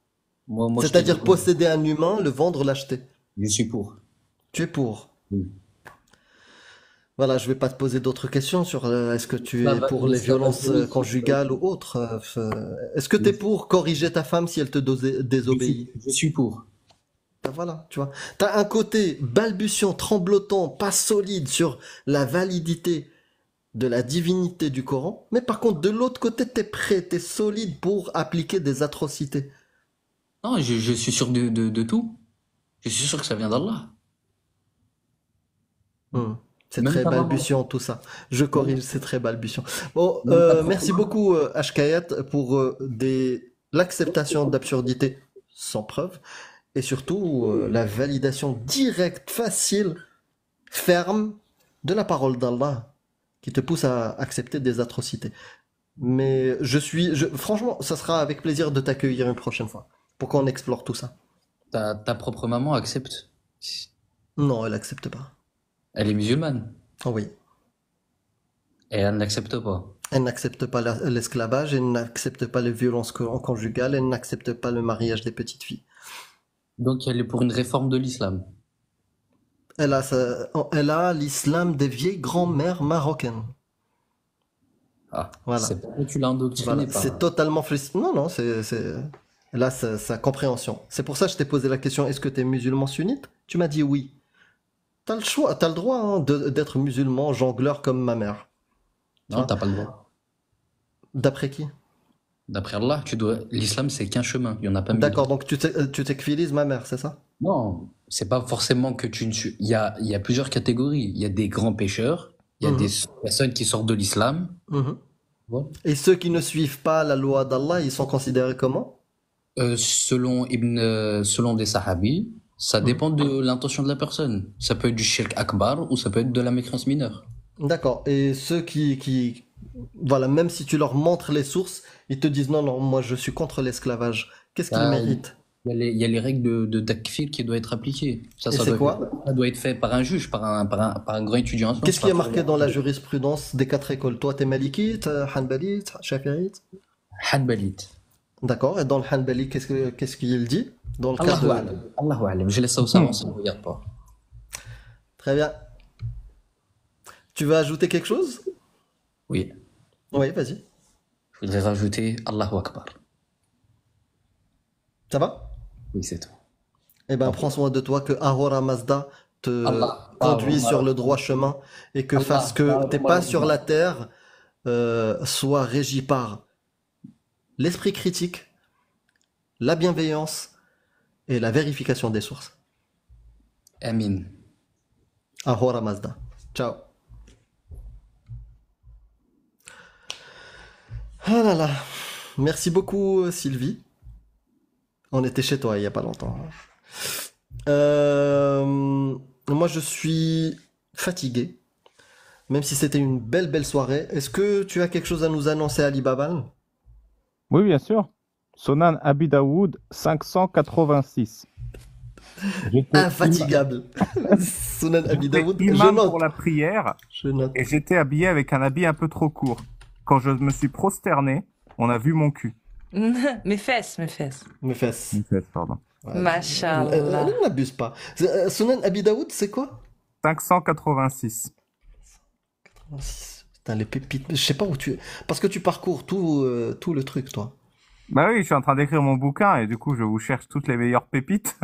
Moi, je te C'est-à-dire dis, posséder un humain, le vendre, l'acheter. je suis pour. Tu es pour. Oui. Voilà, je vais pas te poser d'autres questions sur est-ce que tu es pour les violences L'esclavagisme, conjugales ou autres. Est-ce que tu es pour corriger ta femme si elle te désobéit? je suis pour. Ben voilà, tu vois. T'as un côté balbutiant, tremblotant, pas solide sur la validité de la divinité du Coran, mais par contre, de l'autre côté, t'es prêt, t'es solide pour appliquer des atrocités. Non, je suis sûr de tout. Je suis sûr que ça vient d'Allah. C'est Même très ta maman. balbutiant tout ça. Je corrige, c'est très balbutiant. Bon, Même ta merci propre beaucoup Hkayat pour l'acceptation d'absurdité sans preuve et surtout la validation directe, facile, ferme de la parole d'Allah qui te pousse à accepter des atrocités. Mais franchement, ça sera avec plaisir de t'accueillir une prochaine fois pour qu'on explore tout ça. ta propre maman accepte. Non, elle accepte pas. Elle est musulmane. Oh oui. Et elle n'accepte pas. Elle n'accepte pas l'esclavage, elle n'accepte pas les violences conjugales, elle n'accepte pas le mariage des petites filles. Donc elle est pour une réforme de l'islam. Elle a l'islam des vieilles grand-mères marocaines. Ah, Voilà. c'est pas que tu l'as endoctriné Voilà. par. C'est totalement Non, non, là, sa compréhension. C'est pour ça que je t'ai posé la question, est-ce que tu es musulman sunnite? Tu m'as dit oui. T'as le choix, t'as le droit hein, d'être musulman, jongleur comme ma mère. Tu Non, vois. t'as pas le droit. D'après qui? D'après Allah, l'islam c'est qu'un chemin, il y en a pas mille. D'accord, donc tu t'ekfilises ma mère, c'est ça? Non, c'est pas forcément que tu ne suis. Il y a plusieurs catégories. Il y a des grands pécheurs, il y a des personnes qui sortent de l'islam. Voilà. Et ceux qui ne suivent pas la loi d'Allah, ils sont considérés comment? Selon des sahabis, ça dépend de l'intention de la personne. Ça peut être du shirk akbar ou ça peut être de la mécréance mineure. D'accord. Et ceux voilà, même si tu leur montres les sources, ils te disent non, non, moi je suis contre l'esclavage. Qu'est-ce qu'ils méritent? Il y a les règles de takfir qui doivent être appliquées. Et c'est quoi? Ça doit être fait par un juge, par un grand étudiant en sciences. Qu'est-ce qui est marqué dans la jurisprudence des 4 écoles? Toi, t'es malikite, hanbalite, shafi'ite? Hanbalite. D'accord. Et dans le hanbali, qu'est-ce qu'il dit? Dans le cas Allahu de... a'lam. Allahu a'lam. Je laisse ça au savant, ça ne regarde pas. Très bien. Tu veux ajouter quelque chose? Oui. Oui, vas-y. Je voudrais rajouter Allahu Akbar. Ça va? Oui, c'est tout. Eh ben, prends soin de toi, que Ahura Mazda te conduit sur le droit chemin et que fasse que tes pas sur la terre soient régis par l'esprit critique, la bienveillance et la vérification des sources. Amin. Ahora Mazda. Ciao. Ah là là. Merci beaucoup, Sylvie. On était chez toi il y a pas longtemps. Moi, je suis fatigué, même si c'était une belle soirée. Est-ce que tu as quelque chose à nous annoncer, Ali Babal? Oui, bien sûr. Sonan Abi Daoud 586. J'étais Infatigable. Sunan Abi Daoud. Je imam note. pour la prière Je note. et j'étais habillé avec un habit un peu trop court. Quand je me suis prosterné, on a vu mon cul. Mes fesses. Mes fesses. Mes fesses, pardon. Mashallah. N'abuse pas. Sunan Abi Daoud, c'est quoi? 586. Putain, les pépites. Je sais pas où tu. Parce que tu parcours tout le truc, toi. Bah oui, je suis en train d'écrire mon bouquin et du coup, je vous cherche toutes les meilleures pépites.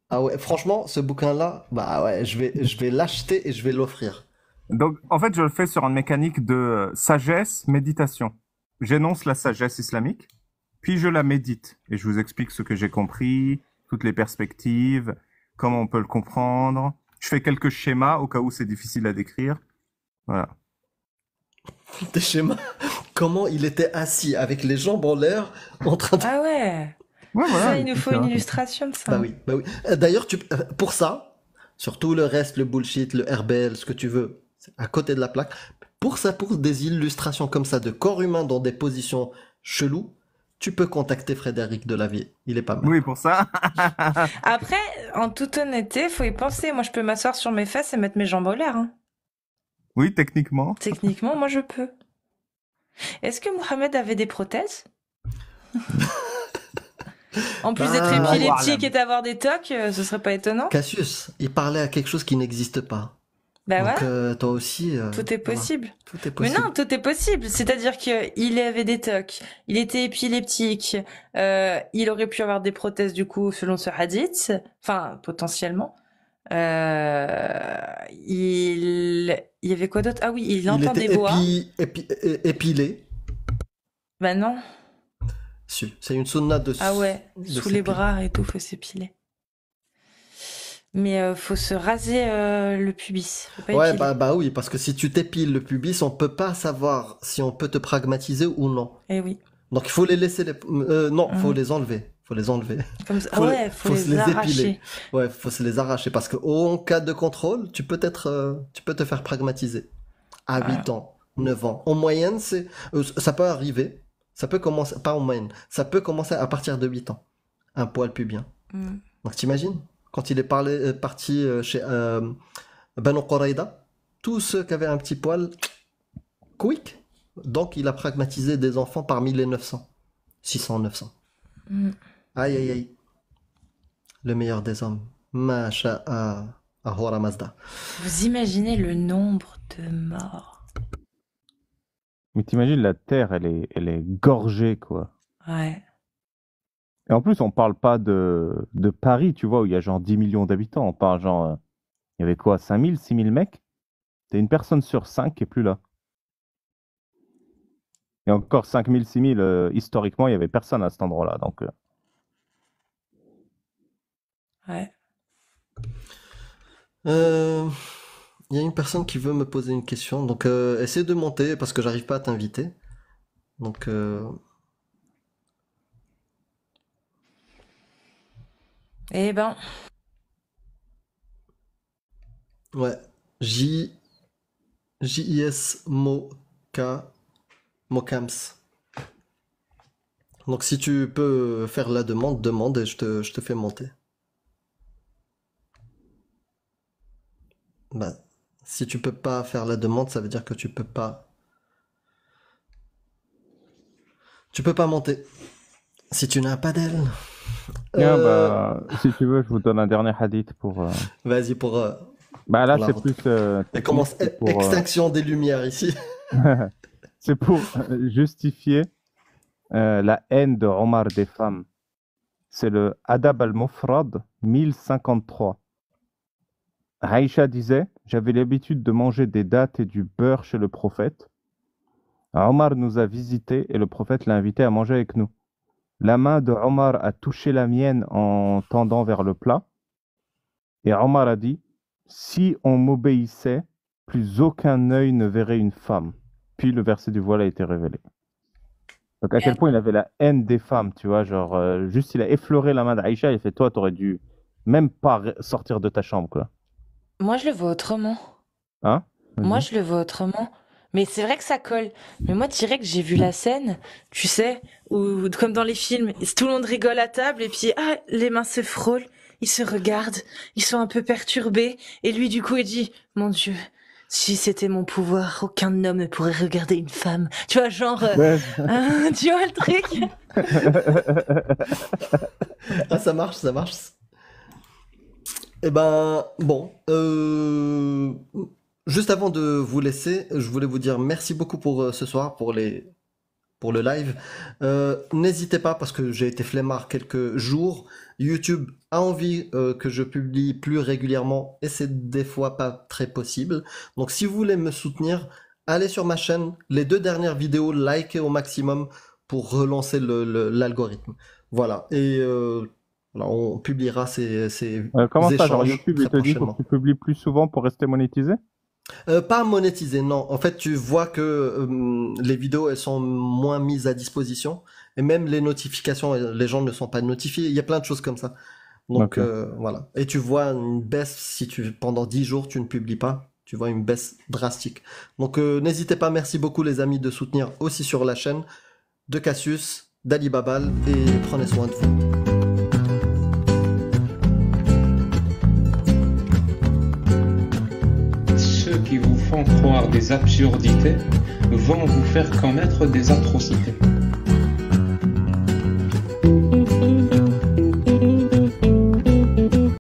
Ah ouais, franchement, ce bouquin-là, bah ouais, je vais l'acheter et je vais l'offrir. Donc, en fait, je le fais sur une mécanique de sagesse, méditation. J'énonce la sagesse islamique, puis je la médite et je vous explique ce que j'ai compris, toutes les perspectives, comment on peut le comprendre. Je fais quelques schémas au cas où c'est difficile à décrire. Voilà. Des schémas. Comment il était assis avec les jambes en l'air en train de. Ah ouais. Ouais, voilà, Ça, il nous faut une illustration de ça. Bah oui, bah oui. D'ailleurs, pour ça, sur tout le reste, le bullshit, le RBL, ce que tu veux, c'est à côté de la plaque. Pour ça, pour des illustrations comme ça de corps humain dans des positions cheloues, tu peux contacter Frédéric Delavier. Il est pas mal. Oui, pour ça. Après, en toute honnêteté, faut y penser. Moi, je peux m'asseoir sur mes fesses et mettre mes jambes en l'air. Hein. Oui, techniquement. Techniquement, moi, je peux. Est-ce que Mohamed avait des prothèses? En plus d'être épileptique et d'avoir des tocs, ce serait pas étonnant? Cassius, il parlait à quelque chose qui n'existe pas. Bah Donc, voilà. toi aussi. Tout est possible. Voilà. Tout est Mais possible. non, tout est possible. C'est-à-dire qu'il avait des tocs, il était épileptique, il aurait pu avoir des prothèses du coup selon ce hadith, enfin potentiellement. Il y avait quoi d'autre? Ah oui, il entend des voix. Épilé. Bah non. C'est une sunna de. Ah ouais, de sous les s'épiler. bras et tout, faut s'épiler. Mais faut se raser le pubis. Faut pas Ouais, épiler. bah oui, parce que si tu t'épiles le pubis, on peut pas savoir si on peut te pragmatiser ou non. Eh oui. Donc il faut les laisser. Non, faut les enlever. Faut les enlever. Comme ça. Ouais, faut les épiler. arracher. Ouais, faut se les arracher parce que en cas de contrôle, tu peux te faire pragmatiser. À 8 ans, 9 ans. En moyenne, ça peut arriver. Ça peut commencer, pas en moyenne, ça peut commencer à partir de 8 ans. Un poil pubien. Mm. Donc t'imagines, quand il est parti chez Banu Quraïda, tous ceux qui avaient un petit poil, quick. Donc il a pragmatisé des enfants parmi les 900. 600, 900. Mm. Aïe aïe aïe. Le meilleur des hommes. Masha'a Ahura Mazda. Vous imaginez le nombre de morts? Mais t'imagines, la Terre, elle est gorgée, quoi. Ouais. Et en plus, on parle pas de Paris, tu vois, où il y a genre 10 millions d'habitants. On parle genre, il y avait quoi, 5000, 6000 mecs? T'as une personne sur 5 qui est plus là. Et encore 5000, 6000, historiquement, il y avait personne à cet endroit-là. Donc, Ouais. Il y a une personne qui veut me poser une question. Donc essaie de monter parce que j'arrive pas à t'inviter. Donc Eh ben, ouais. JIS Mokams. Donc si tu peux faire la demande et je te fais monter. Bah, si tu peux pas faire la demande, ça veut dire que tu peux pas. Tu peux pas monter. Si tu n'as pas d'aile. bien, bah, si tu veux, je vous donne un dernier hadith pour. Vas-y pour. Bah là, pour la c'est route. plus. Elle commence pour, extinction des lumières ici. c'est pour justifier la haine de Omar des femmes. C'est le Adab al-Mufrad 1053. Aïcha disait, j'avais l'habitude de manger des dattes et du beurre chez le prophète. Omar nous a visités et le prophète l'a invité à manger avec nous. La main de Omar a touché la mienne en tendant vers le plat. Et Omar a dit, si on m'obéissait, plus aucun œil ne verrait une femme. Puis le verset du voile a été révélé. Donc à quel point il avait la haine des femmes, tu vois, genre juste il a effleuré la main d'Aïcha, il fait toi t'aurais dû même pas sortir de ta chambre quoi. Moi, je le vois autrement. Hein? Moi, je le vois autrement. Mais c'est vrai que ça colle. Mais moi, direct, j'ai vu la scène, tu sais, où, comme dans les films, tout le monde rigole à table et puis, les mains se frôlent, ils se regardent, ils sont un peu perturbés. Et lui, du coup, il dit, mon Dieu, si c'était mon pouvoir, aucun homme ne pourrait regarder une femme. Tu vois, genre, tu vois le truc? Ah, ça marche, ça marche. Eh ben, bon, juste avant de vous laisser, je voulais vous dire merci beaucoup pour ce soir, pour le live. N'hésitez pas, parce que j'ai été flemmard quelques jours. YouTube a envie que je publie plus régulièrement, et c'est des fois pas très possible. Donc si vous voulez me soutenir, allez sur ma chaîne, les 2 dernières vidéos, likez au maximum pour relancer l'algorithme. Voilà, et voilà, on publiera ces comment ça, échanges genre YouTube il très te dit faut prochainement. que tu publies plus souvent pour rester monétisé? Pas monétisé, non. En fait, tu vois que les vidéos, elles sont moins mises à disposition. Et même les notifications, les gens ne sont pas notifiés. Il y a plein de choses comme ça. Donc, voilà. Et tu vois une baisse si pendant 10 jours, tu ne publies pas. Tu vois une baisse drastique. Donc, n'hésitez pas. Merci beaucoup, les amis, de soutenir aussi sur la chaîne de Cassius, d'Ali Babal. Et prenez soin de vous. Ceux qui vous font croire des absurdités vont vous faire commettre des atrocités.